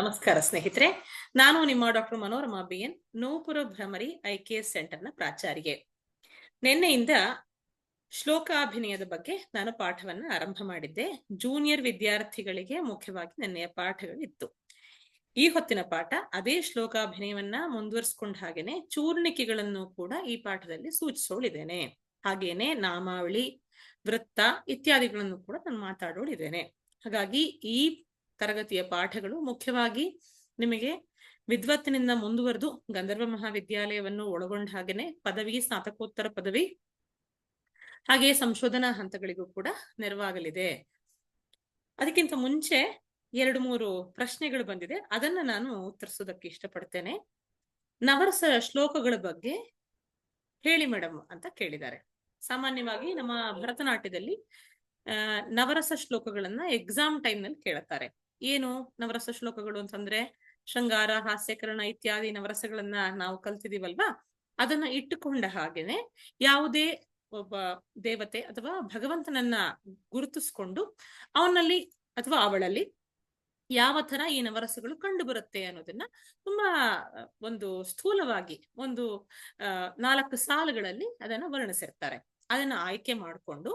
ನಮಸ್ಕಾರ ಸ್ನೇಹಿತರೆ, ನಾನು ನಿಮ್ಮ doctor Manorama BN, Nupura Bhramari IKS ಸೆಂಟರ್ನ ಪ್ರಾಚಾರ್ಯೆ. ನಿನ್ನೆಯಿಂದ ಶ್ಲೋಕಾಭಿನಯದ ಬಗ್ಗೆ ನಾನು ಪಾಠವನ್ನ ಆರಂಭ ಮಾಡಿದ್ದೆ. ಜೂನಿಯರ್ ವಿದ್ಯಾರ್ಥಿಗಳಿಗೆ ಮುಖ್ಯವಾಗಿ ನಿನ್ನೆಯ ಪಾಠಗಳಿತ್ತು. ಈ ಹೊತ್ತಿನ ಪಾಠ ಅದೇ ಶ್ಲೋಕಾಭಿನಯವನ್ನ ಮುಂದುವರಿಸಿಕೊಂಡ ಹಾಗೇನೆ ಚೂರ್ಣಿಕೆಗಳನ್ನು ಕೂಡ ಈ ಪಾಠದಲ್ಲಿ ಸೂಚಿಸೋಳಿದ್ದೇನೆ. ಹಾಗೇನೆ ನಾಮಾವಳಿ, ವೃತ್ತ ಇತ್ಯಾದಿಗಳನ್ನು ಕೂಡ ನಾನು ಮಾತಾಡೋಳಿದ್ದೇನೆ. ಹಾಗಾಗಿ ಈ ತರಗತಿಯ ಪಾಠಗಳು ಮುಖ್ಯವಾಗಿ ನಿಮಗೆ ವಿದ್ವತ್ತಿನಿಂದ ಮುಂದುವರೆದು ಗಂಧರ್ವ ಮಹಾವಿದ್ಯಾಲಯವನ್ನು ಒಳಗೊಂಡ ಹಾಗೇನೆ ಪದವಿ, ಸ್ನಾತಕೋತ್ತರ ಪದವಿ, ಹಾಗೆಯೇ ಸಂಶೋಧನಾ ಹಂತಗಳಿಗೂ ಕೂಡ ನೆರವಾಗಲಿದೆ. ಅದಕ್ಕಿಂತ ಮುಂಚೆ 2-3 ಪ್ರಶ್ನೆಗಳು ಬಂದಿದೆ, ಅದನ್ನ ನಾನು ಉತ್ತರಿಸೋದಕ್ಕೆ ಇಷ್ಟಪಡ್ತೇನೆ. ನವರಸ ಶ್ಲೋಕಗಳ ಬಗ್ಗೆ ಹೇಳಿ ಮೇಡಮ್ ಅಂತ ಕೇಳಿದ್ದಾರೆ. ಸಾಮಾನ್ಯವಾಗಿ ನಮ್ಮ ಭರತನಾಟ್ಯದಲ್ಲಿ ನವರಸ ಶ್ಲೋಕಗಳನ್ನ ಎಕ್ಸಾಮ್ ಟೈಮ್ ನಲ್ಲಿ ಕೇಳುತ್ತಾರೆ. ಏನು ನವರಸ ಶ್ಲೋಕಗಳು ಅಂತಂದ್ರೆ ಶೃಂಗಾರ, ಹಾಸ್ಯಕರಣ ಇತ್ಯಾದಿ ನವರಸಗಳನ್ನ ನಾವು ಕಲ್ತಿದೀವಲ್ವಾ, ಅದನ್ನ ಇಟ್ಟುಕೊಂಡ ಹಾಗೇನೆ ಯಾವುದೇ ಒಬ್ಬ ದೇವತೆ ಅಥವಾ ಭಗವಂತನನ್ನ ಗುರುತಿಸ್ಕೊಂಡು ಅವನಲ್ಲಿ ಅಥವಾ ಅವಳಲ್ಲಿ ಯಾವ ತರ ಈ ನವರಸಗಳು ಕಂಡು ಬರುತ್ತೆ ಅನ್ನೋದನ್ನ ತುಂಬಾ ಒಂದು ಸ್ಥೂಲವಾಗಿ ಒಂದು 4 ಸಾಲುಗಳಲ್ಲಿ ಅದನ್ನ ವರ್ಣಿಸಿರ್ತಾರೆ. ಅದನ್ನ ಆಯ್ಕೆ ಮಾಡಿಕೊಂಡು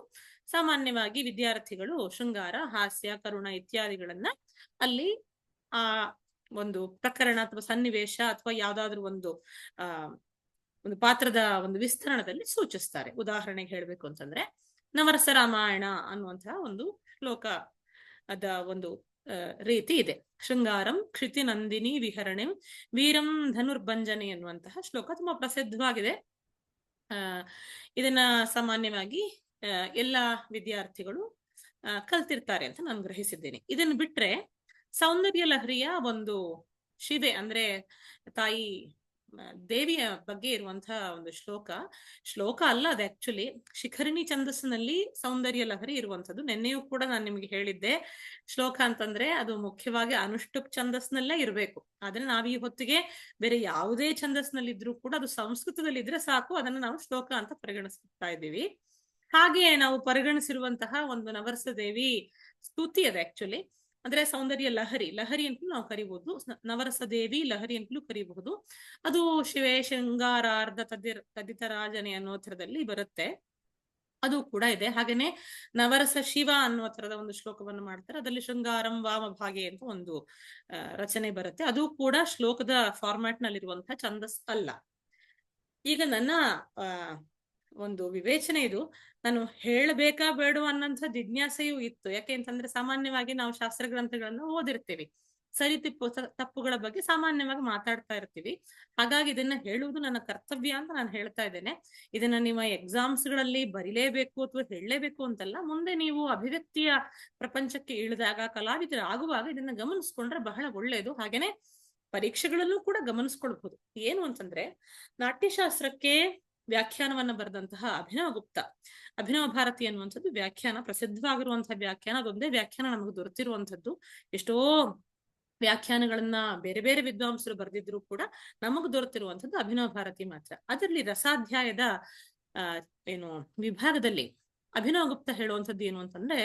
ಸಾಮಾನ್ಯವಾಗಿ ವಿದ್ಯಾರ್ಥಿಗಳು ಶೃಂಗಾರ, ಹಾಸ್ಯ, ಕರುಣ ಇತ್ಯಾದಿಗಳನ್ನ ಅಲ್ಲಿ ಆ ಒಂದು ಪ್ರಕರಣ ಅಥವಾ ಸನ್ನಿವೇಶ ಅಥವಾ ಯಾವ್ದಾದ್ರು ಒಂದು ಪಾತ್ರದ ಒಂದು ವಿಸ್ತರಣದಲ್ಲಿ ಸೂಚಿಸ್ತಾರೆ. ಉದಾಹರಣೆಗೆ ಹೇಳ್ಬೇಕು ಅಂತಂದ್ರೆ ನವರಸ ರಾಮಾಯಣ ಅನ್ನುವಂತಹ ಒಂದು ಶ್ಲೋಕ ಅದ ಒಂದು ರೀತಿ ಇದೆ. ಶೃಂಗಾರಂ ಕ್ಷಿತಿ ನಂದಿನಿ ವಿಹರಣೆ ವೀರಂ ಧನುರ್ಭಂಜನೆ ಎನ್ನುವಂತಹ ಶ್ಲೋಕ ತುಂಬಾ ಪ್ರಸಿದ್ಧವಾಗಿದೆ. ಇದನ್ನ ಸಾಮಾನ್ಯವಾಗಿ ಎಲ್ಲ ವಿದ್ಯಾರ್ಥಿಗಳು ಕಲ್ತಿರ್ತಾರೆ ಅಂತ ನಾನು ಗ್ರಹಿಸಿದ್ದೇನೆ. ಇದನ್ನು ಬಿಟ್ರೆ ಸೌಂದರ್ಯ ಲಹರಿಯ ಒಂದು ಶಿವೆ ಅಂದ್ರೆ ತಾಯಿ ದೇವಿಯ ಬಗ್ಗೆ ಇರುವಂತಹ ಒಂದು ಶ್ಲೋಕ ಅಲ್ಲ, ಅದು ಆಕ್ಚುಲಿ ಶಿಖರಿಣಿ ಛಂದಸ್ಸಿನಲ್ಲಿ ಸೌಂದರ್ಯ ಲಹರಿ ಇರುವಂತದ್ದು. ನಿನ್ನೆಯೂ ಕೂಡ ನಾನು ನಿಮ್ಗೆ ಹೇಳಿದ್ದೆ, ಶ್ಲೋಕ ಅಂತಂದ್ರೆ ಅದು ಮುಖ್ಯವಾಗಿ ಅನುಷ್ಠುಪ್ ಛಂದಸ್ನಲ್ಲೇ ಇರಬೇಕು. ಆದ್ರೆ ನಾವ್ ಈ ಹೊತ್ತಿಗೆ ಬೇರೆ ಯಾವುದೇ ಛಂದಸ್ನಲ್ಲಿ ಇದ್ರೂ ಕೂಡ ಅದು ಸಂಸ್ಕೃತದಲ್ಲಿ ಇದ್ರೆ ಸಾಕು, ಅದನ್ನ ನಾವು ಶ್ಲೋಕ ಅಂತ ಪರಿಗಣಿಸ್ತಾ ಇದ್ದೀವಿ. ಹಾಗೆ ನಾವು ಪರಿಗಣಿಸಿರುವಂತಹ ಒಂದು ನವರಸ ದೇವಿ ಸ್ತುತಿ ಅದು ಆಕ್ಚುಲಿ, ಅಂದ್ರೆ ಸೌಂದರ್ಯ ಲಹರಿ ಅಂತಲೂ ನಾವು ಕರಿಬಹುದು, ನವರಸ ದೇವಿ ಲಹರಿ ಅಂತಲೂ ಕರಿಬಹುದು. ಅದು ಶಿವೆ ಶೃಂಗಾರಾರ್ಧ ತದಿತರಾಜನೆ ಅನ್ನೋ ಥರದಲ್ಲಿ ಬರುತ್ತೆ, ಅದು ಕೂಡ ಇದೆ. ಹಾಗೇನೆ ನವರಸ ಶಿವ ಅನ್ನುವ ತರದ ಒಂದು ಶ್ಲೋಕವನ್ನು ಮಾಡ್ತಾರೆ, ಅದರಲ್ಲಿ ಶೃಂಗಾರಂ ವಾಮಭಾಗೆ ಅಂತ ಒಂದು ರಚನೆ ಬರುತ್ತೆ. ಅದು ಕೂಡ ಶ್ಲೋಕದ ಫಾರ್ಮ್ಯಾಟ್ ನಲ್ಲಿರುವಂತಹ ಛಂದಸ್ ಅಲ್ಲ. ಈಗ ನನ್ನ ಒಂದು ವಿವೇಚನೆ ಇದು, ನಾನು ಹೇಳಬೇಕಾ ಬೇಡವಾ ಅನ್ನೋಂಥ ಜಿಜ್ಞಾಸೆಯೂ ಇತ್ತು. ಯಾಕೆ ಅಂತಂದ್ರೆ ಸಾಮಾನ್ಯವಾಗಿ ನಾವು ಶಾಸ್ತ್ರ ಗ್ರಂಥಗಳನ್ನ ಓದಿರ್ತೀವಿ, ಸರಿ ತಪ್ಪುಗಳ ಬಗ್ಗೆ ಸಾಮಾನ್ಯವಾಗಿ ಮಾತಾಡ್ತಾ ಇರ್ತೀವಿ. ಹಾಗಾಗಿ ಇದನ್ನ ಹೇಳುವುದು ನನ್ನ ಕರ್ತವ್ಯ ಅಂತ ನಾನು ಹೇಳ್ತಾ ಇದ್ದೇನೆ. ಇದನ್ನ ನೀವು ಎಕ್ಸಾಮ್ಸ್ ಗಳಲ್ಲಿ ಬರಿಲೇಬೇಕು ಅಥವಾ ಹೇಳಲೇಬೇಕು ಅಂತಲ್ಲ, ಮುಂದೆ ನೀವು ಅಭಿವ್ಯಕ್ತಿಯ ಪ್ರಪಂಚಕ್ಕೆ ಇಳಿದಾಗ, ಕಲಾವಿದರಾಗುವಾಗ ಇದನ್ನ ಗಮನಿಸ್ಕೊಂಡ್ರೆ ಬಹಳ ಒಳ್ಳೆಯದು. ಹಾಗೇನೆ ಪರೀಕ್ಷೆಗಳಲ್ಲೂ ಕೂಡ ಗಮನಿಸ್ಕೊಳ್ಬಹುದು. ಏನು ಅಂತಂದ್ರೆ ನಾಟ್ಯಶಾಸ್ತ್ರಕ್ಕೆ ವ್ಯಾಖ್ಯಾನವನ್ನ ಬರೆದಂತಹ ಅಭಿನವ ಭಾರತಿ ಅನ್ನುವಂಥದ್ದು ವ್ಯಾಖ್ಯಾನ, ಪ್ರಸಿದ್ಧವಾಗಿರುವಂತಹ ವ್ಯಾಖ್ಯಾನ. ಅದೊಂದೇ ವ್ಯಾಖ್ಯಾನ ನಮಗೆ ದೊರೆತಿರುವಂಥದ್ದು. ಎಷ್ಟೋ ವ್ಯಾಖ್ಯಾನಗಳನ್ನ ಬೇರೆ ಬೇರೆ ವಿದ್ವಾಂಸರು ಬರೆದಿದ್ರು ಕೂಡ ನಮಗ್ ದೊರೆತಿರುವಂಥದ್ದು ಅಭಿನವ ಭಾರತಿ ಮಾತ್ರ. ಅದರಲ್ಲಿ ರಸಾಧ್ಯಾಯದ ವಿಭಾಗದಲ್ಲಿ ಅಭಿನವಗುಪ್ತ ಹೇಳುವಂಥದ್ದು ಏನು ಅಂತಂದ್ರೆ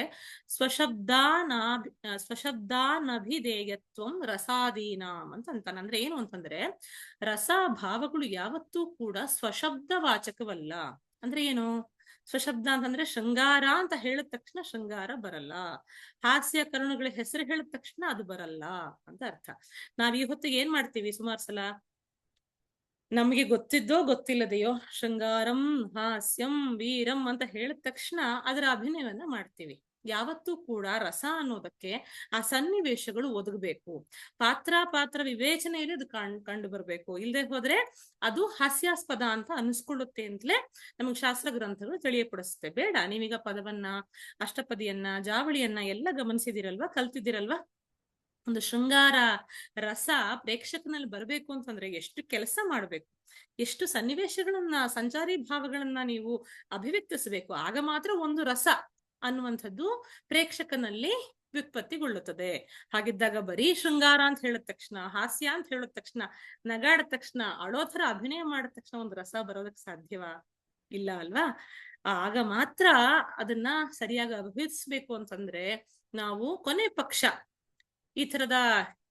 ಸ್ವಶಬ್ದಾನಭಿಧೇಯತ್ವಂ ರಸಾದೀನಾಂ ಅಂತಾನೆ. ಅಂದ್ರೆ ಏನು ಅಂತಂದ್ರೆ ರಸಭಾವಗಳು ಯಾವತ್ತೂ ಕೂಡ ಸ್ವಶಬ್ದವಾಚಕವಲ್ಲ. ಅಂದ್ರೆ ಏನು ಸ್ವಶಬ್ದ ಅಂತಂದ್ರೆ ಶೃಂಗಾರ ಅಂತ ಹೇಳಿದ ತಕ್ಷಣ ಶೃಂಗಾರ ಬರಲ್ಲ, ಹಾಸ್ಯ ಕರುಣಗಳ ಹೆಸರು ಹೇಳಿದ ತಕ್ಷಣ ಅದು ಬರಲ್ಲ ಅಂತ ಅರ್ಥ. ನಾವ್ ಈ ಹೊತ್ತಿಗೆ ಏನ್ ಮಾಡ್ತೀವಿ, ಸುಮಾರು ಸಲ ನಮಗೆ ಗೊತ್ತಿದ್ದೋ ಗೊತ್ತಿಲ್ಲದೆಯೋ ಶೃಂಗಾರಂ, ಹಾಸ್ಯಂ, ವೀರಂ ಅಂತ ಹೇಳಿದ ತಕ್ಷಣ ಅದರ ಅಭಿನಯವನ್ನ ಮಾಡ್ತೀವಿ. ಯಾವತ್ತೂ ಕೂಡ ರಸ ಅನ್ನೋದಕ್ಕೆ ಆ ಸನ್ನಿವೇಶಗಳು ಒದಗಬೇಕು, ಪಾತ್ರ ವಿವೇಚನೆಯಲ್ಲಿ ಅದು ಕಂಡು ಬರ್ಬೇಕು. ಇಲ್ಲದೆ ಹೋದ್ರೆ ಅದು ಹಾಸ್ಯಾಸ್ಪದ ಅಂತ ಅನಿಸ್ಕೊಳ್ಳುತ್ತೆ ಅಂತಲೇ ನಮಗೆ ಶಾಸ್ತ್ರ ಗ್ರಂಥಗಳು ತಿಳಿಯಪಡಿಸುತ್ತೆ. ಬೇಡ, ನೀವೀಗ ಪದವನ್ನ, ಅಷ್ಟಪದಿಯನ್ನ, ಜಾವಳಿಯನ್ನ ಎಲ್ಲ ಗಮನಿಸಿದಿರಲ್ವಾ, ಕಲ್ತಿದ್ದೀರಲ್ವಾ. ಒಂದು ಶೃಂಗಾರ ರಸ ಪ್ರೇಕ್ಷಕನಲ್ಲಿ ಬರಬೇಕು ಅಂತಂದ್ರೆ ಎಷ್ಟು ಕೆಲಸ ಮಾಡ್ಬೇಕು, ಎಷ್ಟು ಸನ್ನಿವೇಶಗಳನ್ನ, ಸಂಚಾರಿ ಭಾವಗಳನ್ನ ನೀವು ಅಭಿವ್ಯಕ್ತಿಸಬೇಕು. ಆಗ ಮಾತ್ರ ಒಂದು ರಸ ಅನ್ನುವಂಥದ್ದು ಪ್ರೇಕ್ಷಕನಲ್ಲಿ ವ್ಯುತ್ಪತ್ತಿಗೊಳ್ಳುತ್ತದೆ. ಹಾಗಿದ್ದಾಗ ಬರೀ ಶೃಂಗಾರ ಅಂತ ಹೇಳಿದ ತಕ್ಷಣ, ಹಾಸ್ಯ ಅಂತ ಹೇಳಿದ ತಕ್ಷಣ, ನಗಾಡಿದ ತಕ್ಷಣ, ಅಳೋ ಥರ ಅಭಿನಯ ಮಾಡಿದ ತಕ್ಷಣ ಒಂದು ರಸ ಬರೋದಕ್ಕೆ ಸಾಧ್ಯವಾ? ಇಲ್ಲ ಅಲ್ವಾ. ಆಗ ಮಾತ್ರ ಅದನ್ನ ಸರಿಯಾಗಿ ಅಭಿವ್ಯಕ್ತಿಸ್ಬೇಕು ಅಂತಂದ್ರೆ ನಾವು ಕೊನೆ ಪಕ್ಷ ಈ ತರದ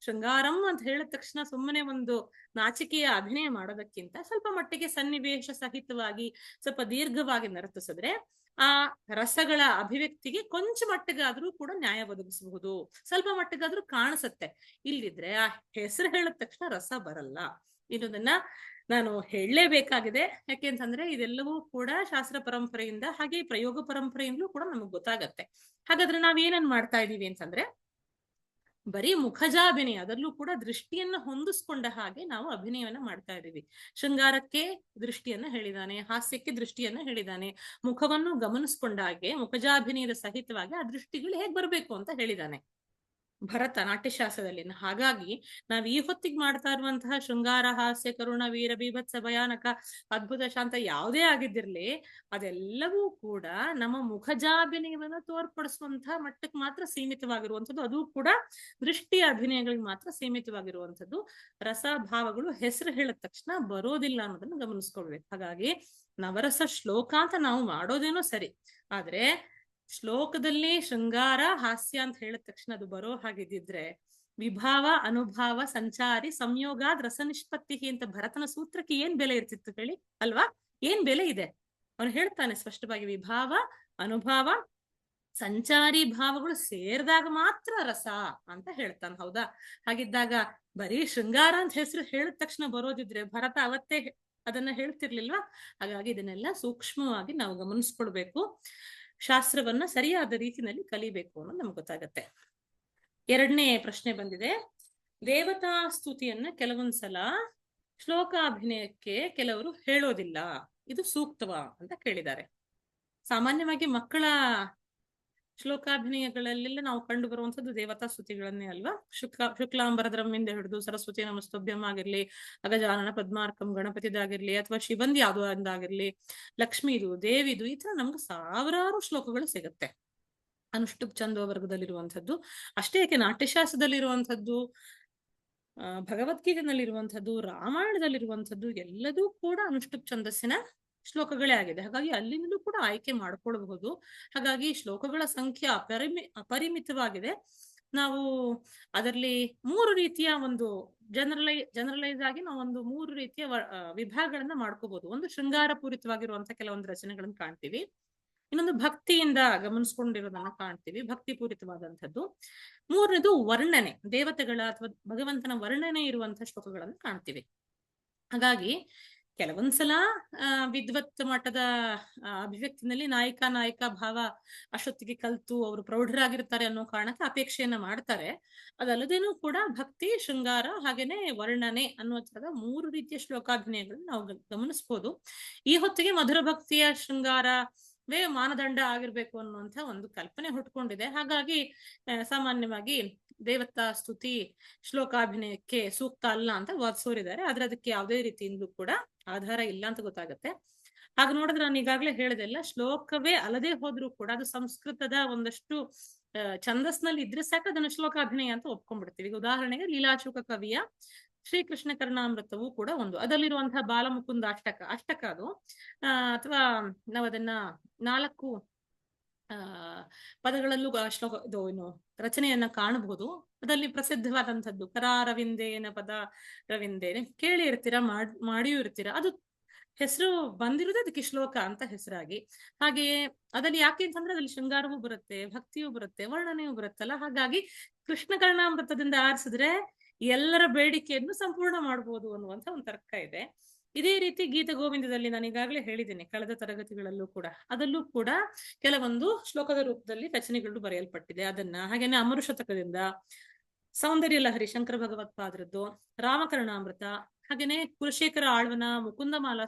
ಶೃಂಗಾರಂ ಅಂತ ಹೇಳಿದ ತಕ್ಷಣ ಸುಮ್ಮನೆ ಒಂದು ನಾಚಿಕೆಯ ಅಭಿನಯ ಮಾಡೋದಕ್ಕಿಂತ ಸ್ವಲ್ಪ ಮಟ್ಟಿಗೆ ಸನ್ನಿವೇಶ ಸಹಿತವಾಗಿ ಸ್ವಲ್ಪ ದೀರ್ಘವಾಗಿ ನರ್ತಿಸಿದ್ರೆ ಆ ರಸಗಳ ಅಭಿವ್ಯಕ್ತಿಗೆ ಕೊಂಚ ಮಟ್ಟಿಗಾದ್ರೂ ಕೂಡ ನ್ಯಾಯ ಒದಗಿಸಬಹುದು, ಸ್ವಲ್ಪ ಮಟ್ಟಿಗಾದ್ರೂ ಕಾಣಿಸುತ್ತೆ. ಇಲ್ಲಿದ್ರೆ ಆ ಹೆಸರು ಹೇಳಿದ ತಕ್ಷಣ ರಸ ಬರಲ್ಲ. ಇನ್ನೊಂದನ್ನ ನಾನು ಹೇಳಲೇಬೇಕಾಗಿದೆ, ಯಾಕೆಂತಂದ್ರೆ ಇದೆಲ್ಲವೂ ಕೂಡ ಶಾಸ್ತ್ರ ಪರಂಪರೆಯಿಂದ ಹಾಗೆ ಪ್ರಯೋಗ ಪರಂಪರೆಯಿಂದಲೂ ಕೂಡ ನಮಗ್ ಗೊತ್ತಾಗತ್ತೆ. ಹಾಗಾದ್ರೆ ನಾವೇನನ್ ಮಾಡ್ತಾ ಇದೀವಿ ಅಂತಂದ್ರೆ ಬರೀ ಮುಖಜಾಭಿನಯ, ಅದರಲ್ಲೂ ಕೂಡ ದೃಷ್ಟಿಯನ್ನ ಹೊಂದಿಸ್ಕೊಂಡ ಹಾಗೆ ನಾವು ಅಭಿನಯವನ್ನ ಮಾಡ್ತಾ ಇದೀವಿ. ಶೃಂಗಾರಕ್ಕೆ ದೃಷ್ಟಿಯನ್ನ ಹೇಳಿದಾನೆ, ಹಾಸ್ಯಕ್ಕೆ ದೃಷ್ಟಿಯನ್ನ ಹೇಳಿದಾನೆ, ಮುಖವನ್ನು ಗಮನಿಸ್ಕೊಂಡ ಹಾಗೆ ಮುಖಜಾಭಿನಯದ ಸಹಿತವಾಗಿ ಆ ದೃಷ್ಟಿಗಳು ಹೇಗ್ ಬರ್ಬೇಕು ಅಂತ ಹೇಳಿದಾನೆ ಭರತ ನಾಟ್ಯಶಾಸ್ತ್ರದಲ್ಲಿ. ಹಾಗಾಗಿ ನಾವ್ ಈ ಹೊತ್ತಿಗೆ ಮಾಡ್ತಾ ಇರುವಂತಹ ಶೃಂಗಾರ, ಹಾಸ್ಯ, ಕರುಣ, ವೀರ, ಬೀಭತ್ಸ, ಭಯಾನಕ, ಅದ್ಭುತ, ಶಾಂತ ಯಾವುದೇ ಆಗಿದ್ದಿರ್ಲಿ ಅದೆಲ್ಲವೂ ಕೂಡ ನಮ್ಮ ಮುಖಜಾಭಿನಯವನ್ನ ತೋರ್ಪಡಿಸುವಂತಹ ಮಟ್ಟಕ್ಕೆ ಮಾತ್ರ ಸೀಮಿತವಾಗಿರುವಂಥದ್ದು. ಅದು ಕೂಡ ದೃಷ್ಟಿಯ ಅಭಿನಯಗಳಿಗೆ ಮಾತ್ರ ಸೀಮಿತವಾಗಿರುವಂಥದ್ದು. ರಸಭಾವಗಳು ಹೆಸರು ಹೇಳಿದ ತಕ್ಷಣ ಬರೋದಿಲ್ಲ ಅನ್ನೋದನ್ನ ಗಮನಿಸ್ಕೊಳ್ಬೇಕು. ಹಾಗಾಗಿ ನವರಸ ಶ್ಲೋಕ ಅಂತ ನಾವು ಮಾಡೋದೇನೋ ಸರಿ, ಆದ್ರೆ ಶ್ಲೋಕದಲ್ಲಿ ಶೃಂಗಾರ, ಹಾಸ್ಯ ಅಂತ ಹೇಳಿದ ತಕ್ಷಣ ಅದು ಬರೋ ಹಾಗಿದ್ದಿದ್ರೆ ವಿಭಾವ, ಅನುಭಾವ, ಸಂಚಾರಿ, ಸಂಯೋಗಾದ್ ರಸ ನಿಷ್ಪತ್ತಿ ಅಂತ ಭರತನ ಸೂತ್ರಕ್ಕೆ ಏನ್ ಬೆಲೆ ಇರ್ತಿತ್ತು ಹೇಳಿ ಅಲ್ವಾ? ಏನ್ ಬೆಲೆ ಇದೆ? ಅವನು ಹೇಳ್ತಾನೆ ಸ್ಪಷ್ಟವಾಗಿ, ವಿಭಾವ, ಅನುಭಾವ, ಸಂಚಾರಿ ಭಾವಗಳು ಸೇರಿದಾಗ ಮಾತ್ರ ರಸ ಅಂತ ಹೇಳ್ತಾನೆ. ಹೌದಾ? ಹಾಗಿದ್ದಾಗ ಬರೀ ಶೃಂಗಾರ ಅಂತ ಹೆಸರು ಹೇಳಿದ ತಕ್ಷಣ ಬರೋದಿದ್ರೆ ಭರತ ಅವತ್ತೇ ಅದನ್ನ ಹೇಳ್ತಿರ್ಲಿಲ್ವಾ? ಹಾಗಾಗಿ ಇದನ್ನೆಲ್ಲ ಸೂಕ್ಷ್ಮವಾಗಿ ನಾವು ಗಮನಿಸ್ಕೊಳ್ಬೇಕು, ಶಾಸ್ತ್ರವನ್ನ ಸರಿಯಾದ ರೀತಿಯಲ್ಲಿ ಕಲಿಬೇಕು ಅನ್ನೋದು ನಮ್ಗೆ ಗೊತ್ತಾಗತ್ತೆ. ಎರಡನೇ ಪ್ರಶ್ನೆ ಬಂದಿದೆ, ದೇವತಾ ಸ್ತುತಿಯನ್ನ ಕೆಲವೊಂದ್ಸಲ ಶ್ಲೋಕಾಭಿನಯಕ್ಕೆ ಕೆಲವರು ಹೇಳೋದಿಲ್ಲ, ಇದು ಸೂಕ್ತವಾ ಅಂತ ಕೇಳಿದ್ದಾರೆ. ಸಾಮಾನ್ಯವಾಗಿ ಮಕ್ಕಳ ಶ್ಲೋಕಾಭಿನಯಗಳಲ್ಲೆಲ್ಲ ನಾವು ಕಂಡು ಬರುವಂತದ್ದು ದೇವತಾ ಸ್ತುತಿಗಳನ್ನೇ ಅಲ್ವಾ? ಶುಕ್ಲಾಂಬರದ್ರಮ್ಮಿಂದ ಹಿಡಿದು ಸರಸ್ವತಿ ನಮಸ್ತುಭ್ಯಂ ಆಗಿರ್ಲಿ, ಅಗಜಾನನ ಪದ್ಮಾರ್ಕಂ ಗಣಪತಿದಾಗಿರ್ಲಿ, ಅಥವಾ ಶಿವಂದಿ ಯಾವ್ದು ಅಂದಾಗಿರ್ಲಿ, ಲಕ್ಷ್ಮೀದು, ದೇವಿದು, ಈ ತರ ನಮ್ಗೆ ಸಾವಿರಾರು ಶ್ಲೋಕಗಳು ಸಿಗುತ್ತೆ ಅನುಷ್ಠುಪ್ ಛಂದೋ ವರ್ಗದಲ್ಲಿರುವಂಥದ್ದು. ಅಷ್ಟೇ ಯಾಕೆ ನಾಟ್ಯಶಾಸ್ತ್ರದಲ್ಲಿರುವಂಥದ್ದು, ಭಗವದ್ಗೀತೆನಲ್ಲಿರುವಂಥದ್ದು, ರಾಮಾಯಣದಲ್ಲಿರುವಂಥದ್ದು ಎಲ್ಲದೂ ಕೂಡ ಅನುಷ್ಠುಪ್ ಛಂದಸ್ಸಿನ ಶ್ಲೋಕಗಳೇ ಆಗಿದೆ. ಹಾಗಾಗಿ ಅಲ್ಲಿಂದಲೂ ಕೂಡ ಆಯ್ಕೆ ಮಾಡ್ಕೊಳ್ಬಹುದು. ಹಾಗಾಗಿ ಶ್ಲೋಕಗಳ ಸಂಖ್ಯೆ ಅಪರಿಮಿತವಾಗಿದೆ. ನಾವು ಅದರಲ್ಲಿ ಮೂರು ರೀತಿಯ ಒಂದು ಜನರಲೈಸ್ ಆಗಿ ನಾವು ಒಂದು ಮೂರು ರೀತಿಯ ವಿಭಾಗಗಳನ್ನ ಮಾಡ್ಕೋಬಹುದು. ಒಂದು ಶೃಂಗಾರ ಪೂರಿತವಾಗಿರುವಂತಹ ಕೆಲವೊಂದು ರಚನೆಗಳನ್ನ ಕಾಣ್ತೀವಿ, ಇನ್ನೊಂದು ಭಕ್ತಿಯಿಂದ ಗಮನಿಸ್ಕೊಂಡಿರೋದನ್ನ ಕಾಣ್ತೀವಿ, ಭಕ್ತಿ ಪೂರಿತವಾದಂಥದ್ದು. ಮೂರನೇದು ವರ್ಣನೆ, ದೇವತೆಗಳ ಅಥವಾ ಭಗವಂತನ ವರ್ಣನೆ ಇರುವಂತಹ ಶ್ಲೋಕಗಳನ್ನು ಕಾಣ್ತೀವಿ. ಹಾಗಾಗಿ ಕೆಲವೊಂದ್ಸಲ ವಿದ್ವತ್ ಮಟ್ಟದ ಅಭಿವ್ಯಕ್ತಿನಲ್ಲಿ ನಾಯಕ ಭಾವ ಅಷ್ಟೊತ್ತಿಗೆ ಕಲ್ತು ಅವರು ಪ್ರೌಢರಾಗಿರ್ತಾರೆ ಅನ್ನೋ ಕಾರಣಕ್ಕೆ ಅಪೇಕ್ಷೆಯನ್ನ ಮಾಡ್ತಾರೆ. ಅದಲ್ಲದೇನೂ ಕೂಡ ಭಕ್ತಿ, ಶೃಂಗಾರ, ಹಾಗೇನೆ ವರ್ಣನೆ ಅನ್ನುವ ತರದ ಮೂರು ರೀತಿಯ ಶ್ಲೋಕಾಭಿನಯಗಳನ್ನ ನಾವು ಗಮನಿಸ್ಬೋದು. ಈ ಹೊತ್ತಿಗೆ ಮಧುರ ಭಕ್ತಿಯ ಶೃಂಗಾರವೇ ಮಾನದಂಡ ಆಗಿರ್ಬೇಕು ಅನ್ನುವಂತ ಒಂದು ಕಲ್ಪನೆ ಹುಟ್ಕೊಂಡಿದೆ. ಹಾಗಾಗಿ ಸಾಮಾನ್ಯವಾಗಿ ದೇವತಾ ಸ್ತುತಿ ಶ್ಲೋಕಾಭಿನಯಕ್ಕೆ ಸೂಕ್ತ ಅಲ್ಲ ಅಂತ ವಾದಿಸೋರಿದ್ದಾರೆ. ಆದ್ರೆ ಅದಕ್ಕೆ ಯಾವುದೇ ರೀತಿಯಿಂದಲೂ ಕೂಡ ಆಧಾರ ಇಲ್ಲ ಅಂತ ಗೊತ್ತಾಗುತ್ತೆ. ಹಾಗೆ ನೋಡಿದ್ರೆ ನಾನು ಈಗಾಗಲೇ ಹೇಳಿದೆಲ್ಲ ಶ್ಲೋಕವೇ ಅಲ್ಲದೆ ಹೋದ್ರೂ ಕೂಡ ಅದು ಸಂಸ್ಕೃತದ ಒಂದಷ್ಟು ಛಂದಸ್ನಲ್ಲಿ ಇದ್ರೆ ಸಾಕು ಅದನ್ನ ಶ್ಲೋಕಾಭಿನಯ ಅಂತ ಒಪ್ಕೊಂಡ್ಬಿಡ್ತೀವಿ. ಉದಾಹರಣೆಗೆ ಲೀಲಾಶುಕ ಕವಿಯ ಶ್ರೀಕೃಷ್ಣ ಕರ್ಣಾಮೃತವೂ ಕೂಡ ಒಂದು, ಅದರಲ್ಲಿರುವಂತಹ ಬಾಲಮುಕುಂದ ಅಷ್ಟಕ ಅದು, ಅಥವಾ ನಾವು ಅದನ್ನ 4 ಪದಗಳಲ್ಲೂ ಶ್ಲೋಕ ಇದು ಏನು ರಚನೆಯನ್ನ ಕಾಣಬಹುದು. ಅದರಲ್ಲಿ ಪ್ರಸಿದ್ಧವಾದಂಥದ್ದು ಕರಾರವಿಂದೇನ ಪದ ರವಿಂದೇನೆ, ಕೇಳಿ ಇರ್ತೀರಾ, ಮಾಡಿಯೂ ಇರ್ತೀರಾ. ಅದು ಹೆಸರು ಬಂದಿರೋದು ಅದಕ್ಕೆ ಶ್ಲೋಕ ಅಂತ ಹೆಸರಾಗಿ. ಹಾಗೆಯೇ ಅದ್ರಲ್ಲಿ ಯಾಕೆ ಅಂತಂದ್ರೆ ಅದ್ರಲ್ಲಿ ಶೃಂಗಾರವೂ ಬರುತ್ತೆ, ಭಕ್ತಿಯೂ ಬರುತ್ತೆ, ವರ್ಣನೆಯೂ ಬರುತ್ತಲ್ಲ. ಹಾಗಾಗಿ ಕೃಷ್ಣ ಕರ್ಣಾಮೃತದಿಂದ ಆರಿಸಿದ್ರೆ ಎಲ್ಲರ ಬೇಡಿಕೆಯನ್ನು ಸಂಪೂರ್ಣ ಮಾಡ್ಬೋದು ಅನ್ನುವಂತ ಒಂದು ತರ್ಕ ಇದೆ. ಇದೇ ರೀತಿ ಗೀತ ಗೋವಿಂದದಲ್ಲಿ ನಾನು ಈಗಾಗಲೇ ಹೇಳಿದ್ದೇನೆ ಕಳೆದ ತರಗತಿಗಳಲ್ಲೂ ಕೂಡ, ಅದಲ್ಲೂ ಕೂಡ ಕೆಲವೊಂದು ಶ್ಲೋಕದ ರೂಪದಲ್ಲಿ ರಚನೆಗಳು ಬರೆಯಲ್ಪಟ್ಟಿದೆ. ಅದನ್ನ ಹಾಗೇನೆ ಅಮರು ಶತಕದಿಂದ, ಸೌಂದರ್ಯ ಲಹರಿ ಶಂಕರ ಭಗವತ್ಪಾದರದ್ದು, ರಾಮಕರ್ಣಾಮೃತ, ಹಾಗೇನೆ ಕುಲಶೇಖರ ಆಳ್ವನ ಮುಕುಂದಮಾಲಾ